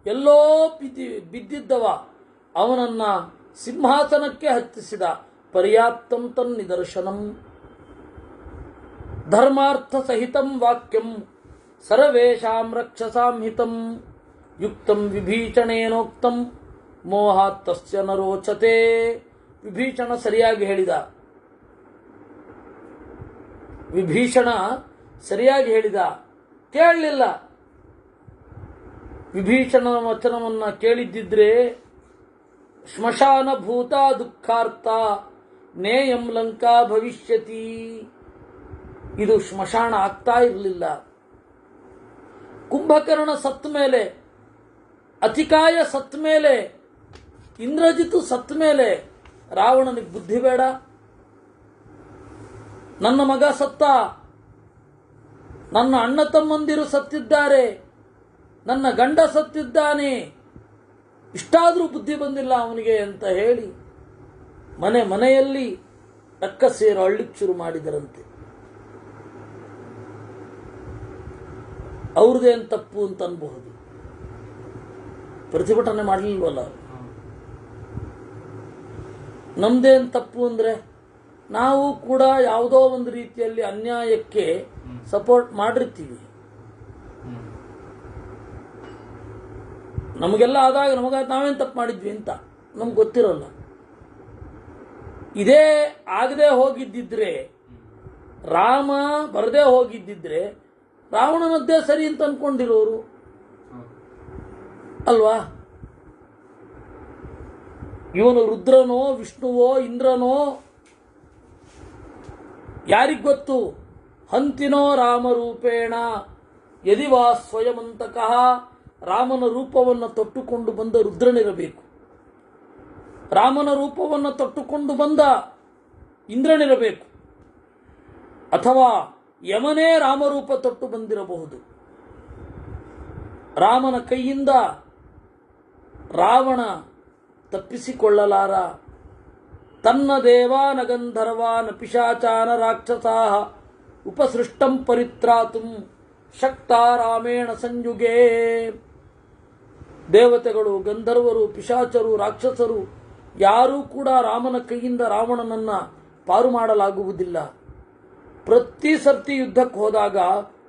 Speaker 1: ಎಲ್ಲೋ ಬಿದ್ದಿದ್ದವ, ಅವನನ್ನ ಸಿಂಹಾಸನಕ್ಕೆ ಹತ್ತಿಸಿದ ಪರ್ಯಾಪ್ತಂ ತನ್ನಿದರ್ಶನಂ. ಧರ್ಮಾರ್ಥ ಸಹಿತಂ ವಾಕ್ಯಂ ಸರ್ವೇಷಾಂ ರಕ್ಷಸಾಂ ಹಿತಂ ಯುಕ್ತಂ ವಿಭೀಷಣೇನೋಕ್ತಂ ಮೋಹಾತ್ ತಸ್ಯ ನ ರೋಚತೆ. ವಿಭೀಷಣ ಸರಿಯಾಗಿ ಹೇಳಿದ, ವಿಭೀಷಣ ಸರಿಯಾಗಿ ಹೇಳಿದ, ಕೇಳಲಿಲ್ಲ. ವಿಭೀಷಣನ ವಚನವನ್ನ ಕೇಳಿದ್ದಿದ್ರೆ ಶ್ಮಶಾನ ಭೂತ ದುಃಖಾರ್ಥ ನೇಯಂ ಲಂಕಾ ಭವಿಷ್ಯತಿ, ಇದು ಶ್ಮಶಾನ ಆಗ್ತಾ ಇರಲಿಲ್ಲ. ಕುಂಭಕರ್ಣ ಸತ್ತ ಮೇಲೆ, ಅತಿಕಾಯ ಸತ್ತ ಮೇಲೆ, ಇಂದ್ರಜಿತು ಸತ್ತ ಮೇಲೆ ರಾವಣನಿಗೆ ಬುದ್ಧಿ ಬೇಡ? ನನ್ನ ಮಗ ಸತ್ತ, ನನ್ನ ಅಣ್ಣ ತಮ್ಮಂದಿರು ಸತ್ತಿದ್ದಾರೆ, ನನ್ನ ಗಂಡ ಸತ್ತಿದ್ದಾನೆ, ಇಷ್ಟಾದರೂ ಬುದ್ಧಿ ಬಂದಿಲ್ಲ ಅವನಿಗೆ ಅಂತ ಹೇಳಿ ಮನೆಯಲ್ಲಿ ರಕ್ಕಸೇರು ಅಳ್ಳಿಕ್ ಶುರು ಮಾಡಿದರಂತೆ. ಅವ್ರದ್ದೇನು ತಪ್ಪು ಅಂತ ಅನ್ಬಹುದು, ಪ್ರತಿಭಟನೆ ಮಾಡಲಿಲ್ವಲ್ಲ. ನಮ್ದೇನು ತಪ್ಪು ಅಂದ್ರೆ ನಾವು ಕೂಡ ಯಾವುದೋ ಒಂದು ರೀತಿಯಲ್ಲಿ ಅನ್ಯಾಯಕ್ಕೆ ಸಪೋರ್ಟ್ ಮಾಡಿರ್ತೀವಿ. ನಮಗೆಲ್ಲ ಆದಾಗ ನಾವೇನು ತಪ್ಪು ಮಾಡಿದ್ವಿ ಅಂತ ನಮ್ಗೆ ಗೊತ್ತಿರೋಲ್ಲ. ಇದೇ ಆಗದೆ ಹೋಗಿದ್ದಿದ್ರೆ, ರಾಮ ಬರದೇ ಹೋಗಿದ್ದಿದ್ರೆ ರಾವಣನದ್ದೇ ಸರಿ ಅಂತ ಅನ್ಕೊಂಡಿರೋರು ಅಲ್ವಾ? ಇವನು ರುದ್ರನೋ ವಿಷ್ಣುವೋ ಇಂದ್ರನೋ ಯಾರಿಗ್ ಗೊತ್ತು? ಹಂತಿನೋ ರಾಮರೂಪೇಣ ಯದಿವಾ ಸ್ವಯಮಂತಕಃ. ರಾಮನ ರೂಪವನ್ನು ತೊಟ್ಟುಕೊಂಡು ಬಂದ ರುದ್ರನಿರಬೇಕು, ರಾಮನ ರೂಪವನ್ನು ತೊಟ್ಟುಕೊಂಡು ಬಂದ ಇಂದ್ರನಿರಬೇಕು, ಅಥವಾ ಯಮನೇ ರಾಮರೂಪ ತೊಟ್ಟು ಬಂದಿರಬಹುದು. ರಾಮನ ಕೈಯಿಂದ ರಾವಣ ತಪ್ಪಿಸಿಕೊಳ್ಳಲಾರ. ತನ್ನ ದೇವಾನ ಗಂಧರ್ವಾನ ಪಿಶಾಚಾನ ರಾಕ್ಷಸಾಹ ಉಪಸೃಷ್ಟಂ ಪರಿತ್ರಾತುಂ ಶಕ್ತ ರಾಮೇಣ ಸಂಯುಗೇ. ದೇವತೆಗಳು, ಗಂಧರ್ವರು, ಪಿಶಾಚರು, ರಾಕ್ಷಸರು ಯಾರೂ ಕೂಡ ರಾಮನ ಕೈಯಿಂದ ರಾವಣನನ್ನ ಪಾರು ಮಾಡಲಾಗುವುದಿಲ್ಲ. ಪ್ರತಿ ಸರ್ತಿ ಯುದ್ಧಕ್ಕೆ ಹೋದಾಗ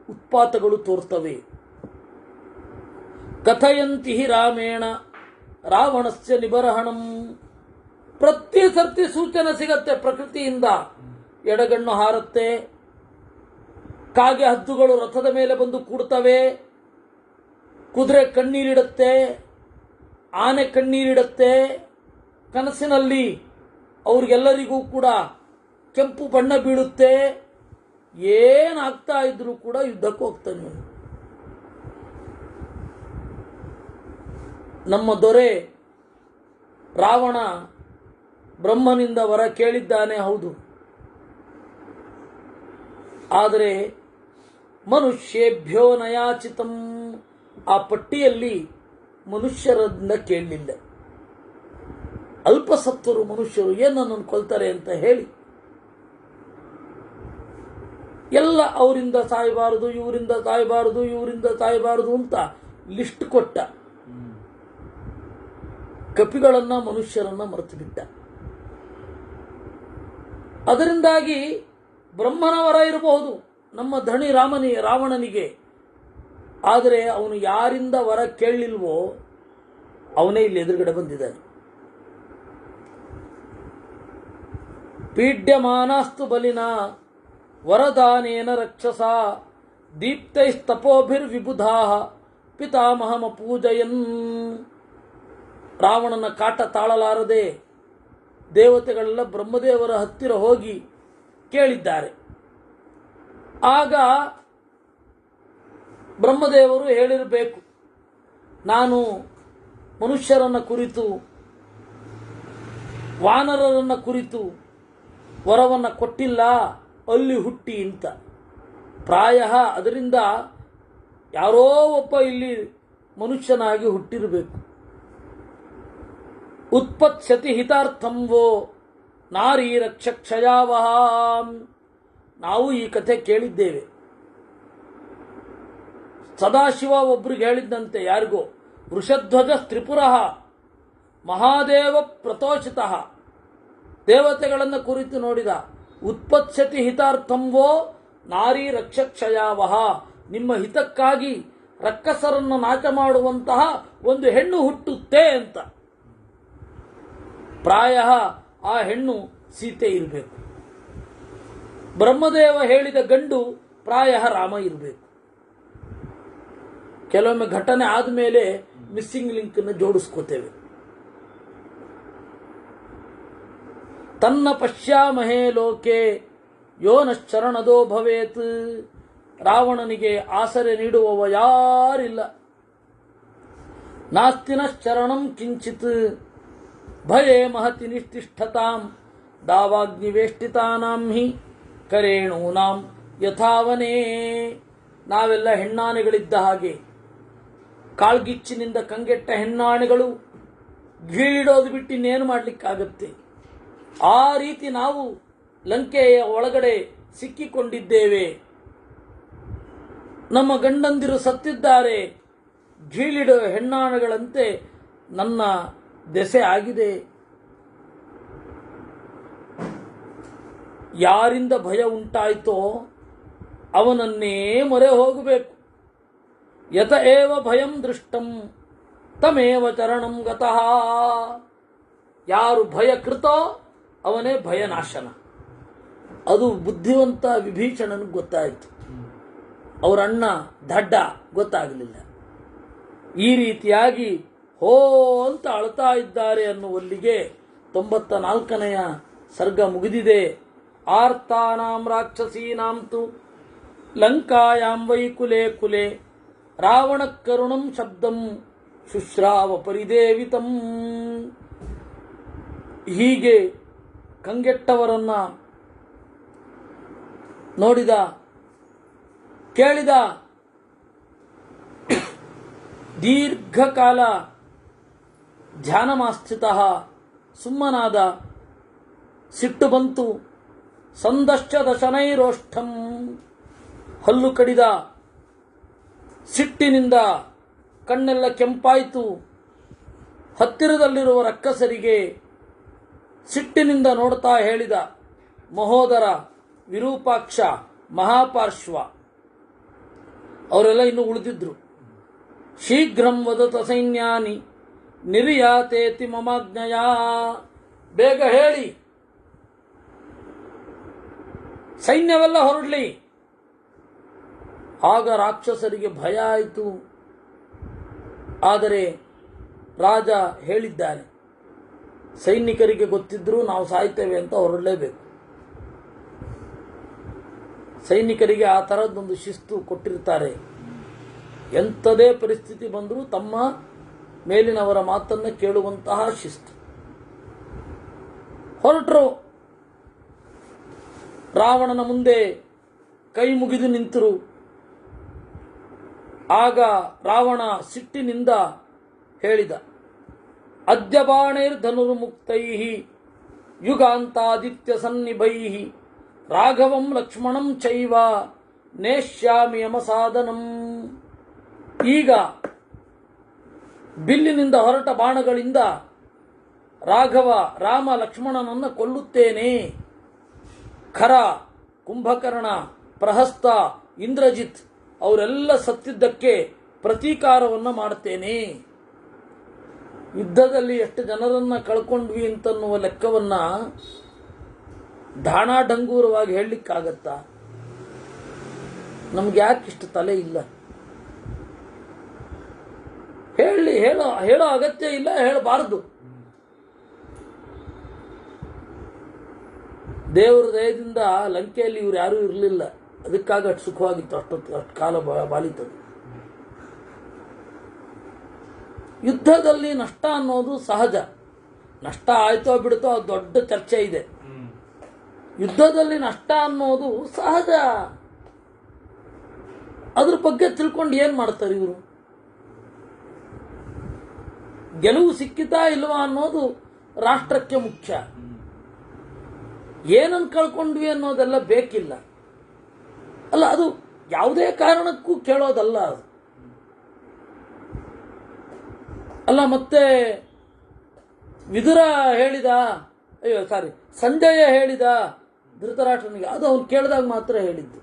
Speaker 1: ಉತ್ಪಾತಗಳು ತೋರ್ತವೆ. ಕಥಯಂತಿ ರಾಮೇಣ ರಾವಣಸ್ಯ ನಿಬರಹಣಂ. ಪ್ರತಿ ಸರ್ತಿ ಸೂಚನೆ ಸಿಗತ್ತೆ ಪ್ರಕೃತಿಯಿಂದ. ಎಡಗಣ್ಣು ಹಾರತ್ತೆ, ಕಾಗೆ ಹದ್ದುಗಳು ರಥದ ಮೇಲೆ ಬಂದು ಕೂಡ್ತವೆ, ಕುದುರೆ ಕಣ್ಣೀರಿಡುತ್ತೆ, ಆನೆ ಕಣ್ಣೀರಿಡುತ್ತೆ. ಕನಸಿನಲ್ಲಿ ಅವ್ರಿಗೆಲ್ಲರಿಗೂ ಕೂಡ ಕೆಂಪು ಬಣ್ಣ ಬೀಳುತ್ತೆ. ಏನಾಗ್ತಾ ಇದ್ರೂ ಕೂಡ ಯುದ್ಧಕ್ಕೆ ಹೋಗ್ತಾನೆ. ನಮ್ಮ ದೊರೆ ರಾವಣ ಬ್ರಹ್ಮನಿಂದ ವರ ಕೇಳಿದ್ದಾನೆ, ಹೌದು. ಆದರೆ ಮನುಷ್ಯೇಭ್ಯೋ ನಯಾಚಿತಂ, ಆ ಪಟ್ಟಿಯಲ್ಲಿ ಮನುಷ್ಯರನ್ನ ಕೇಳಲಿಲ್ಲ. ಅಲ್ಪಸತ್ವರು ಮನುಷ್ಯರು ಏನನ್ನು ಕೊಲ್ತಾರೆ ಅಂತ ಹೇಳಿ ಎಲ್ಲ ಅವರಿಂದ ಸಾಯಬಾರದು, ಇವರಿಂದ ಸಾಯಬಾರದು, ಇವರಿಂದ ಸಾಯಬಾರದು ಅಂತ ಲಿಸ್ಟ್ ಕೊಟ್ಟ. ಕಪಿಗಳನ್ನ ಮನುಷ್ಯರನ್ನ ಮರೆತು ಬಿಟ್ಟ. ಅದರಿಂದಾಗಿ ಬ್ರಹ್ಮನ ವರ ಇರಬಹುದು ನಮ್ಮ ಧಣಿ ರಾವಣನಿಗೆ. ಆದರೆ ಅವನು ಯಾರಿಂದ ವರ ಕೇಳಲಿಲ್ವೋ ಅವನೇ ಇಲ್ಲಿ ಎದುರುಗಡೆ ಬಂದಿದ್ದಾನೆ. ಪೀಡ್ಯಮಾನಾಸ್ತು ಬಲಿನ ವರದಾನೇನ ರಕ್ಷಸ ದೀಪ್ತೈಸ್ತಪೋಭಿರ್ವಿಬುಧಾ ಪಿತಾಮಹಮ ಪೂಜಯನ್. ರಾವಣನ ಕಾಟ ತಾಳಲಾರದೆ ದೇವತೆಗಳೆಲ್ಲ ಬ್ರಹ್ಮದೇವರ ಹತ್ತಿರ ಹೋಗಿ ಕೇಳಿದ್ದಾರೆ. ಆಗ ಬ್ರಹ್ಮದೇವರು ಹೇಳಿರಬೇಕು, ನಾನು ಮನುಷ್ಯರನ್ನ ಕುರಿತು ವಾನರರನ್ನ ಕುರಿತು ವರವನ್ನು ಕೊಟ್ಟಿಲ್ಲ, ಅಲ್ಲಿ ಹುಟ್ಟಿ ಅಂತ. ಪ್ರಾಯ ಅದರಿಂದ ಯಾರೋ ಒಬ್ಬ ಇಲ್ಲಿ ಮನುಷ್ಯನಾಗಿ ಹುಟ್ಟಿರಬೇಕು. ಉತ್ಪತ್ಸ್ಯತಿ ಹಿತಾರ್ಥಂವೋ ನಾರೀ ರಕ್ಷಕ್ಷಯಾವಹ. ನಾವು ಈ ಕಥೆ ಕೇಳಿದ್ದೇವೆ. ಸದಾಶಿವ ಒಬ್ರಿಗೆ ಹೇಳಿದ್ದಂತೆ, ಯಾರಿಗೋ, ವೃಷಧ್ವಜ ತ್ರಿಪುರ ಮಹಾದೇವ ಪ್ರತೋಷಿತ, ದೇವತೆಗಳನ್ನು ಕುರಿತು ನೋಡಿದ. ಉತ್ಪತ್ಸ್ಯತಿ ಹಿತಾರ್ಥಂವೋ ನಾರೀ ರಕ್ಷಕ್ಷಯಾವಹ, ನಿಮ್ಮ ಹಿತಕ್ಕಾಗಿ ರಕ್ಕಸರನ್ನು ನಾಶ ಮಾಡುವಂತಹ ಒಂದು ಹೆಣ್ಣು ಹುಟ್ಟುತ್ತೆ ಅಂತ. ಪ್ರಾಯ ಆ ಹೆಣ್ಣು ಸೀತೆ ಇರಬೇಕು. ಬ್ರಹ್ಮದೇವ ಹೇಳಿದ ಗಂಡು ಪ್ರಾಯ ರಾಮ ಇರಬೇಕು. ಕೆಲವೊಮ್ಮೆ ಘಟನೆ ಆದಮೇಲೆ ಮಿಸ್ಸಿಂಗ್ ಲಿಂಕ್ ಅನ್ನು ಜೋಡಿಸ್ಕೋತೇವೆ. ತನ್ನ ಪಶ್ಯಾಮಹೇ ಲೋಕೆ ಯೋನಶ್ಚರಣದೋ ಭವೇತ್. ರಾವಣನಿಗೆ ಆಸರೆ ನೀಡುವವ ಯಾರಿಲ್ಲ. ನಾಸ್ತಿನಶ್ಚರಣಂ ಕಿಂಚಿತ್ ಭಯೇ ಮಹತಿ ನಿಷ್ಠಿಷ್ಠತಾಂ ದಾವಾಗ್ನಿವೇಷ್ಟಿತಾನಾಂ ಹಿ ಕರೇಣೂನಾಂ ಯಥಾವನೇ. ನಾವೆಲ್ಲ ಹೆಣ್ಣಾನೆಗಳಿದ್ದ ಹಾಗೆ, ಕಾಳ್ಗಿಚ್ಚಿನಿಂದ ಕಂಗೆಟ್ಟ ಹೆಣ್ಣಾನೆಗಳು ಗೀಳಿಡೋದು ಬಿಟ್ಟು ಇನ್ನೇನು ಮಾಡಲಿಕ್ಕಾಗತ್ತೆ. ಆ ರೀತಿ ನಾವು ಲಂಕೆಯ ಒಳಗಡೆ ಸಿಕ್ಕಿಕೊಂಡಿದ್ದೇವೆ. ನಮ್ಮ ಗಂಡಂದಿರು ಸತ್ತಿದ್ದಾರೆ, ಗೀಳಿಡೋ ಹೆಣ್ಣಾನೆಗಳಂತೆ ನನ್ನ ದೆಸೆ ಆಗಿದೆ. ಯಾರಿಂದ ಭಯ ಉಂಟಾಯಿತೋ ಅವನನ್ನೇ ಮೊರೆ ಹೋಗಬೇಕು. ಯತ ಏವ ಭಯಂ ದೃಷ್ಟಂ ತಮೇವ ಚರಣಂ ಗತಃ. ಯಾರು ಭಯ ಕೃತೋ ಅವನೇ ಭಯನಾಶನ. ಅದು ಬುದ್ಧಿವಂತ ವಿಭೀಷಣನಿಗೆ ಗೊತ್ತಾಯಿತು, ಅವರ ಅಣ್ಣ ದಡ್ಡ ಗೊತ್ತಾಗಲಿಲ್ಲ. ಈ ರೀತಿಯಾಗಿ ಹೋ ಅಂತ ಅಳ್ತಾ ಇದ್ದಾರೆ ಅನ್ನುವಲ್ಲಿಗೆ 94ನೆಯ ಸರ್ಗ ಮುಗಿದಿದೆ. ಆರ್ತಾನಾಂ ರಾಕ್ಷಸೀನಾಂ ತು ಲಂಕಾಯಾಂ ವೈ ಕುಲೆ ಕುಲೆ ರಾವಣ ಕರುಣಂ ಶಬ್ದಂ ಶುಶ್ರಾವ ಪರಿದೇವಿತಂ. ಹೀಗೆ ಕಂಗೆಟ್ಟವರನ್ನ ನೋಡಿದ, ಕೇಳಿದ. ದೀರ್ಘಕಾಲ ಧ್ಯಾನಮಾಸ್ಥಿತ, ಸುಮ್ಮನಾದ. ಸಿಟ್ಟು ಬಂತು. ಸಂದಶ್ಚ ದಶನೈರೋಷ್ಠಂ, ಹಲ್ಲು ಕಡಿದ. ಸಿಟ್ಟಿನಿಂದ ಕಣ್ಣೆಲ್ಲ ಕೆಂಪಾಯಿತು. ಹತ್ತಿರದಲ್ಲಿರುವ ರಕ್ಕಸರಿಗೆ ಸಿಟ್ಟಿನಿಂದ ನೋಡ್ತಾ ಹೇಳಿದ, ಮಹೋದರ, ವಿರೂಪಾಕ್ಷ, ಮಹಾಪಾರ್ಶ್ವ, ಅವರೆಲ್ಲ ಇನ್ನೂ ಉಳಿದಿದ್ರು. ಶೀಘ್ರಂ ವದತ ಸೈನ್ಯಾನಿ ನಿರ್ಯಾತೇತಿ ಮಮಾಜ್ಞಯ. ಬೇಗ ಹೇಳಿ, ಸೈನ್ಯವೆಲ್ಲ ಹೊರಡಲಿ. ಆಗ ರಾಕ್ಷಸರಿಗೆ ಭಯ ಆಯಿತು. ಆದರೆ ರಾಜ ಹೇಳಿದ್ದಾನೆ, ಸೈನಿಕರಿಗೆ ಗೊತ್ತಿದ್ರೂ ನಾವು ಸಾಯ್ತೇವೆ ಅಂತ ಹೊರಡಲೇಬೇಕು. ಸೈನಿಕರಿಗೆ ಆ ಥರದ್ದೊಂದು ಶಿಸ್ತು ಕೊಟ್ಟಿರ್ತಾರೆ. ಎಂಥದೇ ಪರಿಸ್ಥಿತಿ ಬಂದರೂ ತಮ್ಮ ಮೇಲಿನವರ ಮಾತನ್ನು ಕೇಳುವಂತಹ ಶಿಸ್ತು. ಹೊರಟರು. ರಾವಣನ ಮುಂದೆ ಕೈ ಮುಗಿದು ನಿಂತರು. ಆಗ ರಾವಣ ಸಿಟ್ಟಿನಿಂದ ಹೇಳಿದ, ಅದ್ಯ ಬಾಣೈರ್ಧನುರ್ಮುಕ್ತೈ ಯುಗಾಂತಾದಿತ್ಯ ಸನ್ನಿಭೈ ರಾಘವಂ ಲಕ್ಷ್ಮಣಂ ಚೈವ ನೇಷ್ಯಾಮಿ ಯಮಸಾಧನಂ. ಈಗ ಬಿಲ್ಲಿನಿಂದ ಹೊರಟ ಬಾಣಗಳಿಂದ ರಾಘವ, ರಾಮ, ಲಕ್ಷ್ಮಣನನ್ನು ಕೊಲ್ಲುತ್ತೇನೆ. ಖರ, ಕುಂಭಕರ್ಣ, ಪ್ರಹಸ್ತ, ಇಂದ್ರಜಿತ್ ಅವರೆಲ್ಲ ಸತ್ತಿದ್ದಕ್ಕೆ ಪ್ರತೀಕಾರವನ್ನು ಮಾಡುತ್ತೇನೆ. ಯುದ್ಧದಲ್ಲಿ ಎಷ್ಟು ಜನರನ್ನ ಕಳ್ಕೊಂಡ್ವಿ ಅಂತನ್ನುವ ಲೆಕ್ಕವನ್ನ ಢಾಣಾಢಂಗೂರವಾಗಿ ಹೇಳಲಿಕ್ಕಾಗತ್ತಾ? ನಮ್ಗೆ ಯಾಕೆ ಇಷ್ಟು ತಲೆ ಇಲ್ಲ? ಹೇಳೋ ಅಗತ್ಯ ಇಲ್ಲ, ಹೇಳಬಾರದು. ದೇವರ ದಯದಿಂದ ಲಂಕೆಯಲ್ಲಿ ಇವ್ರು ಯಾರೂ ಇರಲಿಲ್ಲ, ಅದಕ್ಕಾಗಿ ಅಷ್ಟು ಸುಖವಾಗಿತ್ತು, ಅಷ್ಟು ಕಾಲ ಬಾಳಿತದು. ಯುದ್ಧದಲ್ಲಿ ನಷ್ಟ ಅನ್ನೋದು ಸಹಜ. ನಷ್ಟ ಆಯ್ತೋ ಬಿಡುತ್ತೋ ಅದು ದೊಡ್ಡ ಚರ್ಚೆ ಇದೆ. ಯುದ್ಧದಲ್ಲಿ ನಷ್ಟ ಅನ್ನೋದು ಸಹಜ. ಅದ್ರ ಬಗ್ಗೆ ತಿಳ್ಕೊಂಡು ಏನ್ ಮಾಡ್ತಾರೆ ಇವರು? ಗೆಲುವು ಸಿಕ್ಕಿತಾ ಇಲ್ವಾ ಅನ್ನೋದು ರಾಷ್ಟ್ರಕ್ಕೆ ಮುಖ್ಯ. ಏನನ್ನು ಕಳ್ಕೊಂಡ್ವಿ ಅನ್ನೋದೆಲ್ಲ ಬೇಕಿಲ್ಲ ಅಲ್ಲ. ಅದು ಯಾವುದೇ ಕಾರಣಕ್ಕೂ ಕೇಳೋದಲ್ಲ ಅದು ಅಲ್ಲ. ಮತ್ತೆ ವಿದುರ ಹೇಳಿದ, ಸಂಜಯ ಹೇಳಿದ ಧೃತರಾಷ್ಟ್ರನಿಗೆ, ಅದು ಅವನು ಕೇಳಿದಾಗ ಮಾತ್ರ ಹೇಳಿದ್ದು.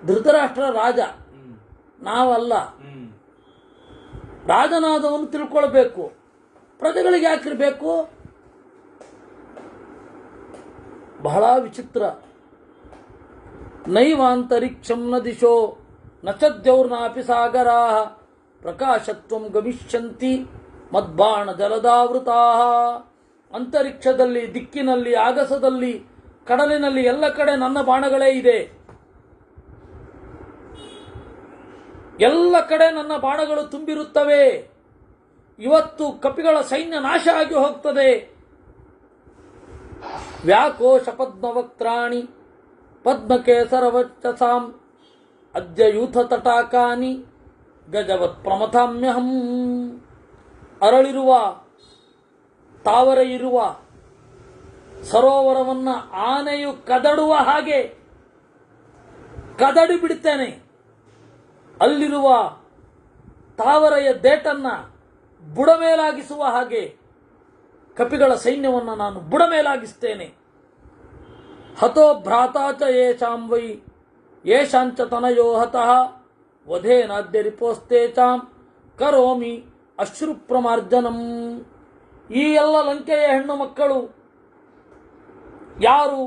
Speaker 1: ಧೃತರಾಷ್ಟ್ರ ರಾಜ, ನಾವಲ್ಲ. ರಾಜನಾದವನು ತಿಳ್ಕೊಳ್ಬೇಕು, ಪ್ರಜೆಗಳಿಗೆ ಯಾಕಿರ್ಬೇಕು? ಬಹಳ ವಿಚಿತ್ರ. ನೈವಾಂತರಿಕ್ಷಂ ನ ದಿಶೋ ನ ಚದ್ಯೌರ್ನಾಪಿ ಸಾಗರಾ ಪ್ರಕಾಶತ್ವಂ ಗಮಿಷ್ಯಂತಿ ಮದ್ಬಾಣ ಜಲದಾವೃತಾ. ಅಂತರಿಕ್ಷದಲ್ಲಿ, ದಿಕ್ಕಿನಲ್ಲಿ, ಆಗಸದಲ್ಲಿ, ಕಡಲಿನಲ್ಲಿ ಎಲ್ಲ ಕಡೆ ನನ್ನ ಬಾಣಗಳೇ ಇದೆ. ಎಲ್ಲ ಕಡೆ ನನ್ನ ಬಾಣಗಳು ತುಂಬಿರುತ್ತವೆ. ಇವತ್ತು ಕಪಿಗಳ ಸೈನ್ಯ ನಾಶ ಆಗಿ ಹೋಗ್ತದೆ. ವ್ಯಾಕೋಶ ಪದ್ಮವಕ್ತ್ರಾಣಿ ಪದ್ಮಕೇಸರವಚ್ಚಸಾಂ ಅದ್ಯ ಯೂಥ ತಟಾಕಾನಿ ಗಜವತ್ ಪ್ರಮಥಾಮ್ಯಹಂ. ಅರಳಿರುವ, ತಾವರೆ ಇರುವ ಸರೋವರವನ್ನ ಆನೆಯು ಕದಡುವ ಹಾಗೆ ಕದಡಿ ಬಿಡುತ್ತೇನೆ. ಅಲ್ಲಿರುವ ತಾವರೆಯ ದೇಟನ್ನ ಬುಡಮೇಲಾಗಿಸುವ ಹಾಗೆ ಕಪಿಗಳ ಸೈನ್ಯವನ್ನು ನಾನು ಬುಡಮೇಲಾಗಿಸ್ತೇನೆ. ಹತೋ ಭ್ರಾತಾಚ ಯೇಷಾಂ ವೈ ಯೇಷಾಂಚ ತನಯೋ ಹತಃ ವಧೇನಾದ್ಯ ರಿಪೋಸ್ತೆ ಚಾಂ ಕರೋಮಿ ಅಶ್ರುಪ್ರಮಾರ್ಜನಂ. ಈ ಎಲ್ಲ ಲಂಕೆಯ ಹೆಣ್ಣು ಮಕ್ಕಳು ಯಾರು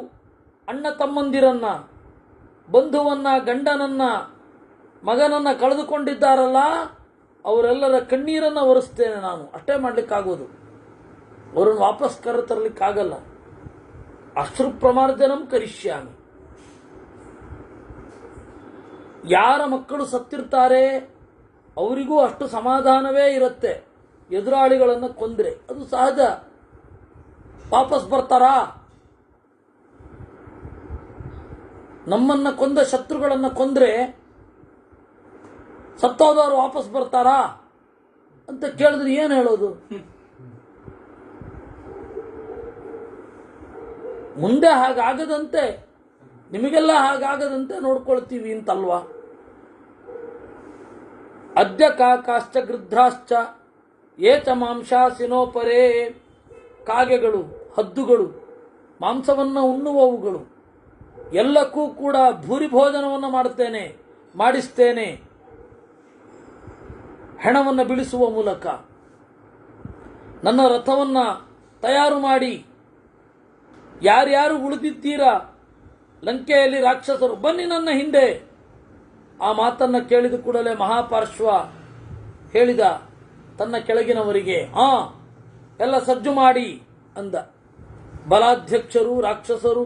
Speaker 1: ಅಣ್ಣ ತಮ್ಮಂದಿರನ್ನ, ಬಂಧುವನ್ನ, ಗಂಡನನ್ನ, ಮಗನನ್ನ ಕಳೆದುಕೊಂಡಿದ್ದಾರಲ್ಲ, ಅವರೆಲ್ಲರ ಕಣ್ಣೀರನ್ನ ಒರೆಸ್ತೇನೆ ನಾನು. ಅಷ್ಟೇ ಮಾಡ್ಲಿಕ್ಕಾಗೋದು, ಅವರನ್ನು ವಾಪಸ್ ಕರೆತರಲಿಕ್ಕಾಗಲ್ಲ. ಅಶ್ರು ಪ್ರಮಾರ್ಜನಂ ಕರಿಷ್ಯಾಮಿ. ಯಾರ ಮಕ್ಕಳು ಸತ್ತಿರ್ತಾರೆ ಅವರಿಗೂ ಅಷ್ಟು ಸಮಾಧಾನವೇ ಇರುತ್ತೆ. ಎದುರಾಳಿಗಳನ್ನು ಕೊಂದ್ರೆ ಅದು ಸಹಜ. ವಾಪಸ್ ಬರ್ತಾರಾ? ನಮ್ಮನ್ನ ಕೊಂದ ಶತ್ರುಗಳನ್ನ ಕೊಂದ್ರೆ ಸತ್ತೋದವರು ವಾಪಸ್ ಬರ್ತಾರಾ ಅಂತ ಕೇಳಿದ್ರೆ ಏನು ಹೇಳೋದು? ಮುಂದೆ ಹಾಗಾಗದಂತೆ, ನಿಮಗೆಲ್ಲ ಹಾಗಾಗದಂತೆ ನೋಡ್ಕೊಳ್ತೀವಿ ಅಂತಲ್ವಾ? ಅದ್ಯ ಕಾಕಾಶ್ಚ ಗೃಧ್ರಾಶ್ಚ ಏಚ ಮಾಂಸಾಸಿನೋಪರೇ. ಕಾಗೆಗಳು, ಹದ್ದುಗಳು, ಮಾಂಸವನ್ನು ಉಣ್ಣುವವುಗಳು ಎಲ್ಲಕ್ಕೂ ಕೂಡ ಭೂರಿ ಭೋಜನವನ್ನು ಮಾಡಿಸ್ತೇನೆ ಹೆಣವನ್ನು ಬೀಳಿಸುವ ಮೂಲಕ. ನನ್ನ ರಥವನ್ನ ತಯಾರು ಮಾಡಿ, ಯಾರ್ಯಾರು ಉಳಿದಿದ್ದೀರಾ ಲಂಕೆಯಲ್ಲಿ ರಾಕ್ಷಸರು, ಬನ್ನಿ ನನ್ನ ಹಿಂದೆ. ಆ ಮಾತನ್ನ ಕೇಳಿದ ಕೂಡಲೇ ಮಹಾಪಾರ್ಶ್ವ ಹೇಳಿದ ತನ್ನ ಕೆಳಗಿನವರಿಗೆ, ಎಲ್ಲ ಸಜ್ಜು ಮಾಡಿ ಅಂದ. ಬಲಾಧ್ಯಕ್ಷರು, ರಾಕ್ಷಸರು,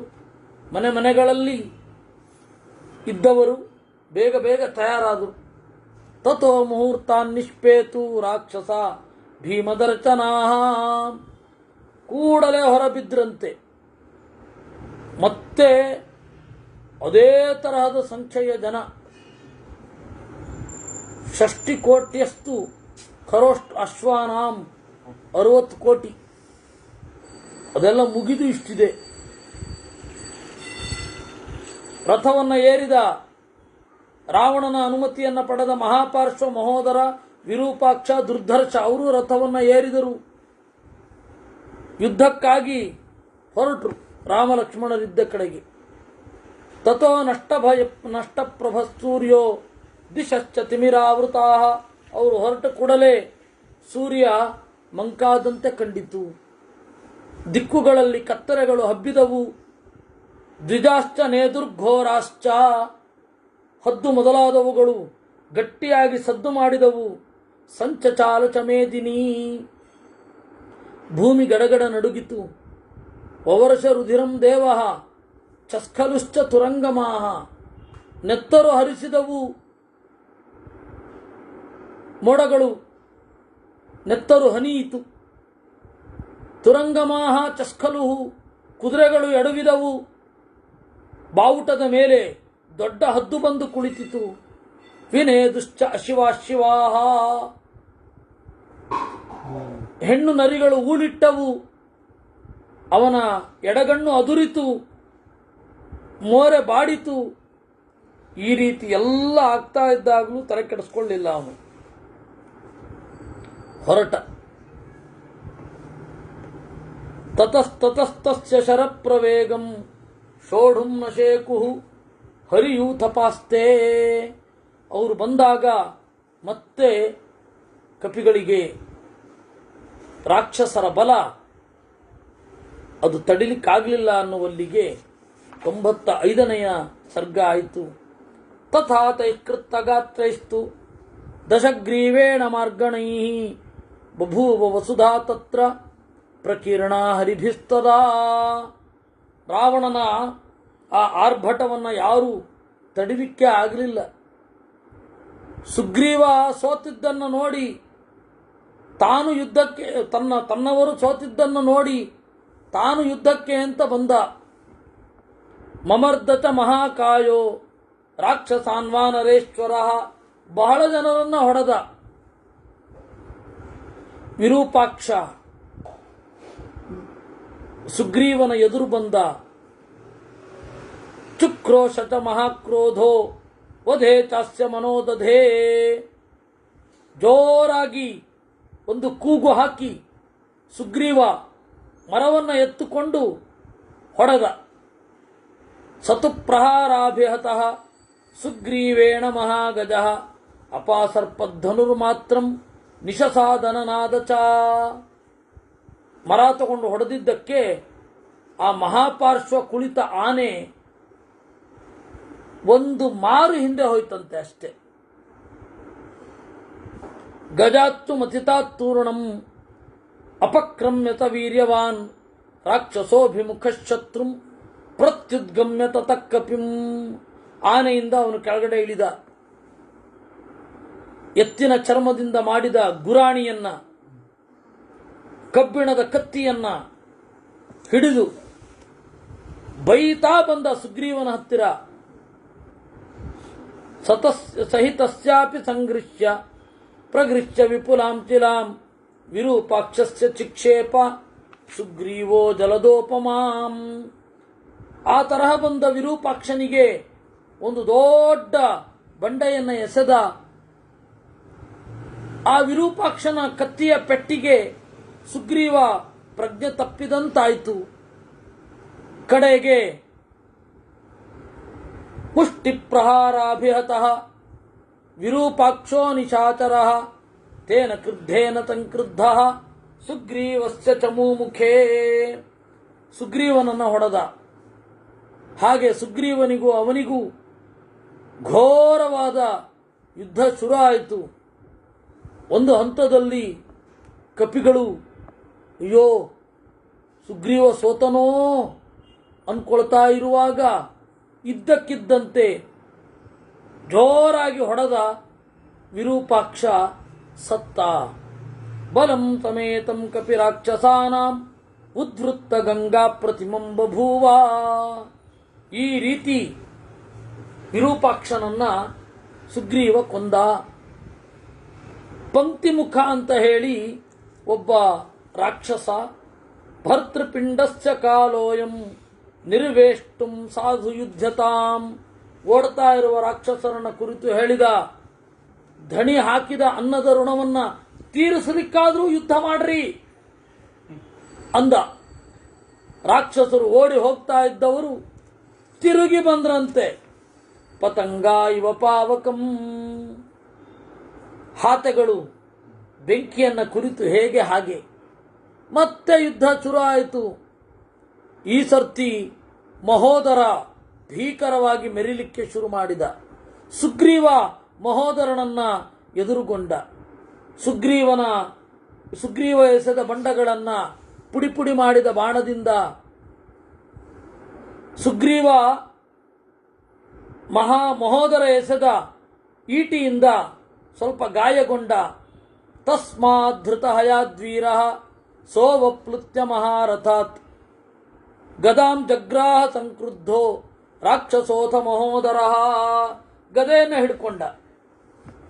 Speaker 1: ಮನೆಗಳಲ್ಲಿ ಇದ್ದವರು ಬೇಗ ಬೇಗ ತಯಾರಾದರು. ತಥೋ ಮುಹೂರ್ತಾನ್ ನಿಷ್ಪೇತು ರಾಕ್ಷಸ ಭೀಮದರ್ಶನಾ. ಕೂಡಲೇ ಹೊರಬಿದ್ರಂತೆ. ಮತ್ತೆ ಅದೇ ತರಹದ ಸಂಖ್ಯೆಯ ಜನ, 60 ಕೋಟಿಯಷ್ಟು ಖರೋಷ್ಟು ಅಶ್ವಾನಾಂ, 60 ಕೋಟಿ. ಅದೆಲ್ಲ ಮುಗಿದು ಇಷ್ಟಿದೆ. ರಥವನ್ನ ಏರಿದ ರಾವಣನ ಅನುಮತಿಯನ್ನ ಪಡೆದ ಮಹಾಪಾರ್ಶ್ವ, ಮಹೋದರ, ವಿರೂಪಾಕ್ಷ, ದುರ್ಧರ್ಷ ಅವರು ರಥವನ್ನ ಏರಿದರು. ಯುದ್ಧಕ್ಕಾಗಿ ಹೊರಟರು ರಾಮ ಲಕ್ಷ್ಮಣರಿದ್ದ ಕಡೆಗೆ. ತಥೋ ನಷ್ಟಪ್ರಭ ಸೂರ್ಯೋ ದಿಶಶ್ಚ ತಿಮಿರಾವೃತಾ. ಅವರು ಹೊರಟ ಕೂಡಲೇ ಸೂರ್ಯ ಮಂಕಾದಂತೆ ಕಂಡಿತು. ದಿಕ್ಕುಗಳಲ್ಲಿ ಕತ್ತರೆಗಳು ಹಬ್ಬಿದವು. ದ್ವಿಜಾಶ್ಚ ನೇದುರ್ಘೋರಾಶ್ಚ. ಹದ್ದು ಮೊದಲಾದವುಗಳು ಗಟ್ಟಿಯಾಗಿ ಸದ್ದು ಮಾಡಿದವು. ಸಂಚಚಾಲ ಚಮೇದಿನಿ, ಭೂಮಿ ಗಡಗಡ ನಡುಗಿತು. ವವರ್ಷ ರುಧಿರಂ ದೇವಃ ಚಸ್ಖಲುಶ್ಚ ತುರಂಗಮಾಹ, ನೆತ್ತರು ಹರಿಸಿದವು ಮೋಡಗಳು, ನೆತ್ತರು ಹನಿಯಿತು. ತುರಂಗಮಾಹ ಚಸ್ಖಲುಹು, ಕುದುರೆಗಳು ಎಡವಿದವು. ಬಾವುಟದ ಮೇಲೆ ದೊಡ್ಡ ಹದ್ದು ಬಂದು ಕುಳಿತಿತು. ವಿನೇದುಶ್ಚ ಅಶಿವಾಶಿವಾಹ, ಹೆಣ್ಣು ನರಿಗಳು ಊಳಿಟ್ಟವು. ಅವನ ಎಡಗಣ್ಣು ಅದುರಿತು, ಮೋರೆ ಬಾಡಿತು. ಈ ರೀತಿ ಎಲ್ಲ ಆಗ್ತಾ ಇದ್ದಾಗಲೂ ತಲೆ ಕೆಡಿಸ್ಕೊಳ್ಳಿಲ್ಲ ಅವನು. ಹೊರಟ. ತತಸ್ತತಸ್ತಸ್ಯ ಶರಪ್ರವೇಗಂ ಶೋಢುಂ ನ ಶೇಕುಹು ಹರಿಯೂಥಪಾಸ್ತೆ. ಅವರು ಬಂದಾಗ ಮತ್ತೆ ಕಪಿಗಳಿಗೆ ರಾಕ್ಷಸರ ಬಲ ಅದು ತಡಿಲಿಕ್ಕಾಗಲಿಲ್ಲ ಅನ್ನುವಲ್ಲಿಗೆ 95ನೆಯ ಸರ್ಗ ಆಯಿತು. ತಥಾ ತೈಕೃತ್ತಗಾತ್ರೈಸ್ತು ದಶಗ್ರೀವೇಣ ಮಾರ್ಗಣೈ ಬಭೂವ ವಸುಧಾ ತತ್ರ ಪ್ರಕೀರ್ಣ ಹರಿಭಿಸ್ತದಾ. ರಾವಣನ ಆ ಆರ್ಭಟವನ್ನು ಯಾರೂ ತಡಿಲಿಕ್ಕೆ ಆಗಲಿಲ್ಲ. ಸುಗ್ರೀವ ಸೋತಿದ್ದನ್ನು ನೋಡಿ, ತಾನು ಯುದ್ಧಕ್ಕೆ ತನ್ನವರು ಸೋತಿದ್ದನ್ನು ನೋಡಿ ತಾನು ಯುದ್ಧಕ್ಕೆ ಅಂತ ಬಂದ. ಮಮರ್ದಚ ಮಹಾಕಾಯೋ ರಾಕ್ಷಸಾನ್ವಾನರೇಶ್ವರ, ಬಹಳ ಜನರನ್ನ ಹೊಡೆದ. ವಿರೂಪಾಕ್ಷ ಸುಗ್ರೀವನ ಎದುರು ಬಂದ. ಚುಕ್ರೋಶಚ ಮಹಾಕ್ರೋಧೋ ವಧೇ ಚಾಸ್ಯ ಮನೋದಧೇ, ಜೋರಾಗಿ ಒಂದು ಕೂಗು ಹಾಕಿ ಸುಗ್ರೀವ ಮರವನ್ನು ಎತ್ತುಕೊಂಡು ಹೊಡೆದ. ಸತು ಪ್ರಹಾರಾಭಿಹತಃ ಸುಗ್ರೀವೇಣ ಮಹಾಗಜ ಅಪಾಸರ್ಪಧನುರ್ಮಾತ್ರಂ ನಿಶಸಾದನನಾದ ಚ. ಮರ ತಗೊಂಡು ಹೊಡೆದಿದ್ದಕ್ಕೆ ಆ ಮಹಾಪಾರ್ಶ್ವ ಕುಳಿತ ಆನೆ ಒಂದು ಮಾರು ಹಿಂದೆ ಹೋಯ್ತಂತೆ ಅಷ್ಟೆ. ಗಜಾತ್ತು ಮಥಿತಾತ್ತೂರ್ಣಂ ಅಪಕ್ರಮ್ಯತ ವೀರ್ಯವಾನ್ ರಾಕ್ಷಸೋಭಿಮುಖ ಶತ್ರುಂ ಪ್ರತ್ಯುದ್ಗಮ್ಯತ ತಕ್ಕಪಿಂ. ಆನೆಯಿಂದ ಅವನು ಕೆಳಗಡೆ ಇಳಿದ. ಎತ್ತಿನ ಚರ್ಮದಿಂದ ಮಾಡಿದ ಗುರಾಣಿಯನ್ನ, ಕಬ್ಬಿಣದ ಕತ್ತಿಯನ್ನ ಹಿಡಿದು ಬೈತಾ ಬಂದ ಸುಗ್ರೀವನ ಹತ್ತಿರ. ಸಹಿತಸ್ಯಾಪಿ ಸಂಗೃಹ್ಯ ಪ್ರಗೃಹ್ಯ ವಿಪುಲಾಂ ಚಿಲಾಂ ವಿರೂಪಾಕ್ಷಸ್ಯ ಚಿಕ್ಷೇಪ ಸುಗ್ರೀವೋ ಜಲದೋಪಮಾಂ. ಆ ತರಹ ಬಂದ ವಿರೂಪಾಕ್ಷನಿಗೆ ಒಂದು ದೊಡ್ಡ ಬಂಡೆಯನ್ನು ಎಸೆದ. ಆ ವಿರೂಪಾಕ್ಷನ ಕತ್ತಿಯ ಪೆಟ್ಟಿಗೆ ಸುಗ್ರೀವ ಪ್ರಜ್ಞೆ ತಪ್ಪಿದಂತಾಯಿತು. ಕಡೆಗೆ ಮುಷ್ಟಿ ಪ್ರಹಾರಾಭಿಹತಃ ವಿರೂಪಾಕ್ಷೋ ನಿಶಾಚರಃ ತೇನ ಕ್ರುದ್ಧೇನ ಸಂಕ್ರುದ್ಧಃ ಸುಗ್ರೀವಸ್ಯ ಚಮೂಮುಖೇ. ಸುಗ್ರೀವನನ್ನು ಹೊಡೆದ. ಹಾಗೆ ಸುಗ್ರೀವನಿಗೂ ಅವನಿಗೂ ಘೋರವಾದ ಯುದ್ಧ ಶುರು ಆಯಿತು. ಒಂದು ಹಂತದಲ್ಲಿ ಕಪಿಗಳು ಅಯ್ಯೋ ಸುಗ್ರೀವ ಸೋತನೋ ಅನ್ಕೊಳ್ತಾ ಇರುವಾಗ ಇದ್ದಕ್ಕಿದ್ದಂತೆ ಜೋರಾಗಿ ಹೊಡೆದ ವಿರೂಪಾಕ್ಷ ಸತ್ತ. ಬಲಂ ಸಮೇತಂ ಕಪಿರಾಕ್ಷಸಾನಾಂ ಉದ್ವೃತ್ತ ಗಂಗಾ ಪ್ರತಿಮಂ ಬಭೂವ. ಈ ರೀತಿ ವಿರೂಪಾಕ್ಷನನ್ನ ಸುಗ್ರೀವ ಕೊಂದ. ಪಂಕ್ತಿಮುಖ ಅಂತ ಹೇಳಿ ಒಬ್ಬ ರಾಕ್ಷಸ, ಭರ್ತೃಪಿಂಡಸ್ಯ ಕಾಲೋಯಂ ನಿರ್ವೇಷ್ಟುಂ ಸಾಧು ಯುದ್ಧತಾಂ, ಓಡ್ತಾ ಇರುವ ರಾಕ್ಷಸರನ್ನ ಕುರಿತು ಹೇಳಿದ. ಧಣಿ ಹಾಕಿದ ಅನ್ನದ ಋಣವನ್ನ ತೀರಿಸಲಿಕ್ಕಾದ್ರೂ ಯುದ್ಧ ಮಾಡ್ರಿ ಅಂದ. ರಾಕ್ಷಸರು ಓಡಿ ಹೋಗ್ತಾ ಇದ್ದವರು ತಿರುಗಿ ಬಂದ್ರಂತೆ. ಪತಂಗ ಇವ ಪಾವಕಂ, ಹಾತೆಗಳು ಬೆಂಕಿಯನ್ನ ಕುರಿತು ಹೇಗೆ ಹಾಗೆ. ಮತ್ತೆ ಯುದ್ಧ ಶುರು ಆಯಿತು. ಈ ಸರ್ತಿ ಮಹೋದರ ಭೀಕರವಾಗಿ ಮೆರಿಲಿಕ್ಕೆ ಶುರು ಮಾಡಿದ. ಸುಗ್ರೀವ ಮಹೋದರನನ್ನ ಎದುರುಗೊಂಡ. ಸುಗ್ರೀವ ಎಸೆದ ಬಂಡಗಳನ್ನ ಪುಡಿ ಪುಡಿ ಮಾಡಿದ ಬಾಣದಿಂದ, ಸುಗ್ರೀವ ಮಹೋದರ ಎಸೆದ ಈಟಿಯಿಂದ ಸ್ವಲ್ಪ ಗಾಯಗೊಂಡ. ತಸ್ಮಾತ್ ಧೃತ ಹಯಾದ್ವೀರ ಸೋವಪ್ಲುತ್ಯ ಮಹಾರಥಾತ್ ಗದಾಂ ಜಗ್ರಾಹ ಸಂಕ್ರುದ್ಧೋ ರಾಕ್ಷಸೋಥ ಮಹೋದರ. ಗದೆಯನ್ನು ಹಿಡ್ಕೊಂಡ.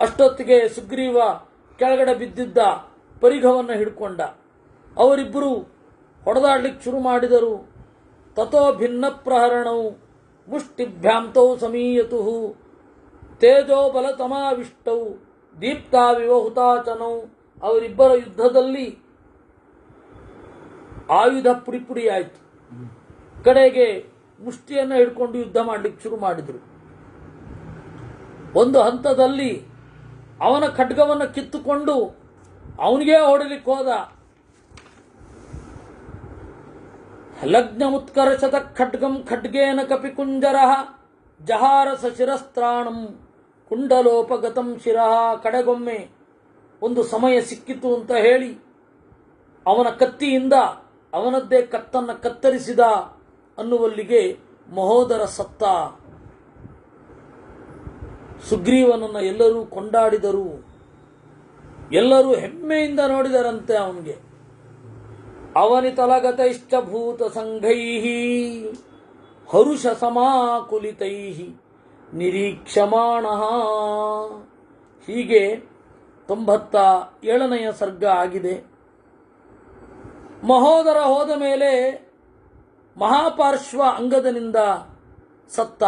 Speaker 1: ಅಷ್ಟೊತ್ತಿಗೆ ಸುಗ್ರೀವ ಕೆಳಗಡೆ ಬಿದ್ದಿದ್ದ ಪರಿಘವನ್ನು ಹಿಡ್ಕೊಂಡ. ಅವರಿಬ್ಬರು ಹೊಡೆದಾಡ್ಲಿಕ್ಕೆ ಶುರು ಮಾಡಿದರು. ತಥೋ ಭಿನ್ನ ಪ್ರಹರಣೌ ಮುಷ್ಟಿಭ್ಯಾಂತೌ ಸಮೀಯತು ತೇಜೋ ಬಲತಮಾವಿಷ್ಟೌ ದೀಪ್ತಾವಿವ ಹುತಾಚನೌ. ಅವರಿಬ್ಬರ ಯುದ್ಧದಲ್ಲಿ ಆಯುಧ ಪುಡಿ ಪುಡಿ ಆಯಿತು. ಕಡೆಗೆ ಮುಷ್ಟಿಯನ್ನು ಹಿಡ್ಕೊಂಡು ಯುದ್ಧ ಮಾಡಲಿಕ್ಕೆ ಶುರು ಮಾಡಿದರು. ಒಂದು ಹಂತದಲ್ಲಿ ಅವನ ಖಡ್ಗವನ್ನು ಕಿತ್ತುಕೊಂಡು ಅವನಿಗೇ ಹೊಡಲಿಕ್ಕೆ ಹೋದ. ಲಗ್ನ ಉತ್ಕರ್ಷದ ಖಡ್ಗಂ ಖಡ್ಗೇನ ಕಪಿಕುಂಜರ ಜಹಾರ ಶಿರಸ್ತ್ರಾಣಂ ಕುಂಡಲೋಪಗತಂ ಶಿರಃ. ಕಡೆಗೊಮ್ಮೆ ಒಂದು ಸಮಯ ಸಿಕ್ಕಿತು ಅಂತ ಹೇಳಿ ಅವನ ಕತ್ತಿಯಿಂದ ಅವನದ್ದೇ ಕತ್ತನ್ನು ಕತ್ತರಿಸಿದ ಅನ್ನುವಲ್ಲಿಗೆ ಮಹೋದರ ಸತ್ತ. ಸುಗ್ರೀವನನ್ನು ಎಲ್ಲರೂ ಕೊಂಡಾಡಿದರು. ಎಲ್ಲರೂ ಹೆಮ್ಮೆಯಿಂದ ನೋಡಿದರಂತೆ ಅವನಿಗೆ. ಅವನಿತಲಗತೈಶ್ಚ ಭೂತ ಸಂಘೈ ಹರುಷ ಸಮಾಕುಲಿತೈ ನಿರೀಕ್ಷಮಾಣ. ಹೀಗೆ 97ನೆಯ ಸರ್ಗ ಆಗಿದೆ. ಮಹೋದರ ಹೋದ ಮೇಲೆ ಮಹಾಪಾರ್ಶ್ವ ಅಂಗದನಿಂದ ಸತ್ತ.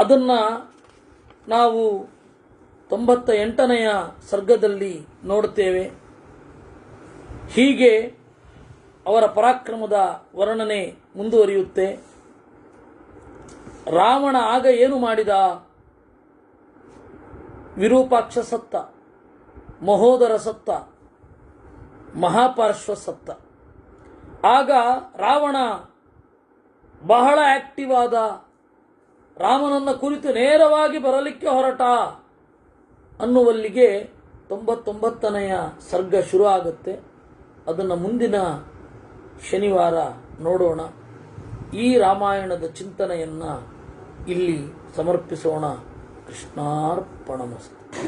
Speaker 1: ಅದನ್ನ ನಾವು 98ನೆಯ ಸರ್ಗದಲ್ಲಿ ನೋಡುತ್ತೇವೆ. ಹೀಗೆ ಅವರ ಪರಾಕ್ರಮದ ವರ್ಣನೆ ಮುಂದುವರಿಯುತ್ತೆ. ರಾವಣ ಆಗ ಏನು ಮಾಡಿದ? ವಿರೂಪಾಕ್ಷ ಸತ್ತ, ಮಹೋದರ ಸತ್ತ, ಮಹಾಪಾರ್ಶ್ವ ಸತ್ತ. ಆಗ ರಾವಣ ಬಹಳ ಆಕ್ಟಿವ್ ಆದ. ರಾಮನನ್ನ ಕುರಿತು ನೇರವಾಗಿ ಬರಲಿಕ್ಕೆ ಹೊರಟ ಅನ್ನುವಲ್ಲಿಗೆ 99ನೆಯ ಸರ್ಗ ಶುರು ಆಗುತ್ತೆ. ಅದನ್ನು ಮುಂದಿನ ಶನಿವಾರ ನೋಡೋಣ. ಈ ರಾಮಾಯಣದ ಚಿಂತನೆಯನ್ನು ಇಲ್ಲಿ ಸಮರ್ಪಿಸೋಣ. ಕೃಷ್ಣಾರ್ಪಣಮಸ್ತು.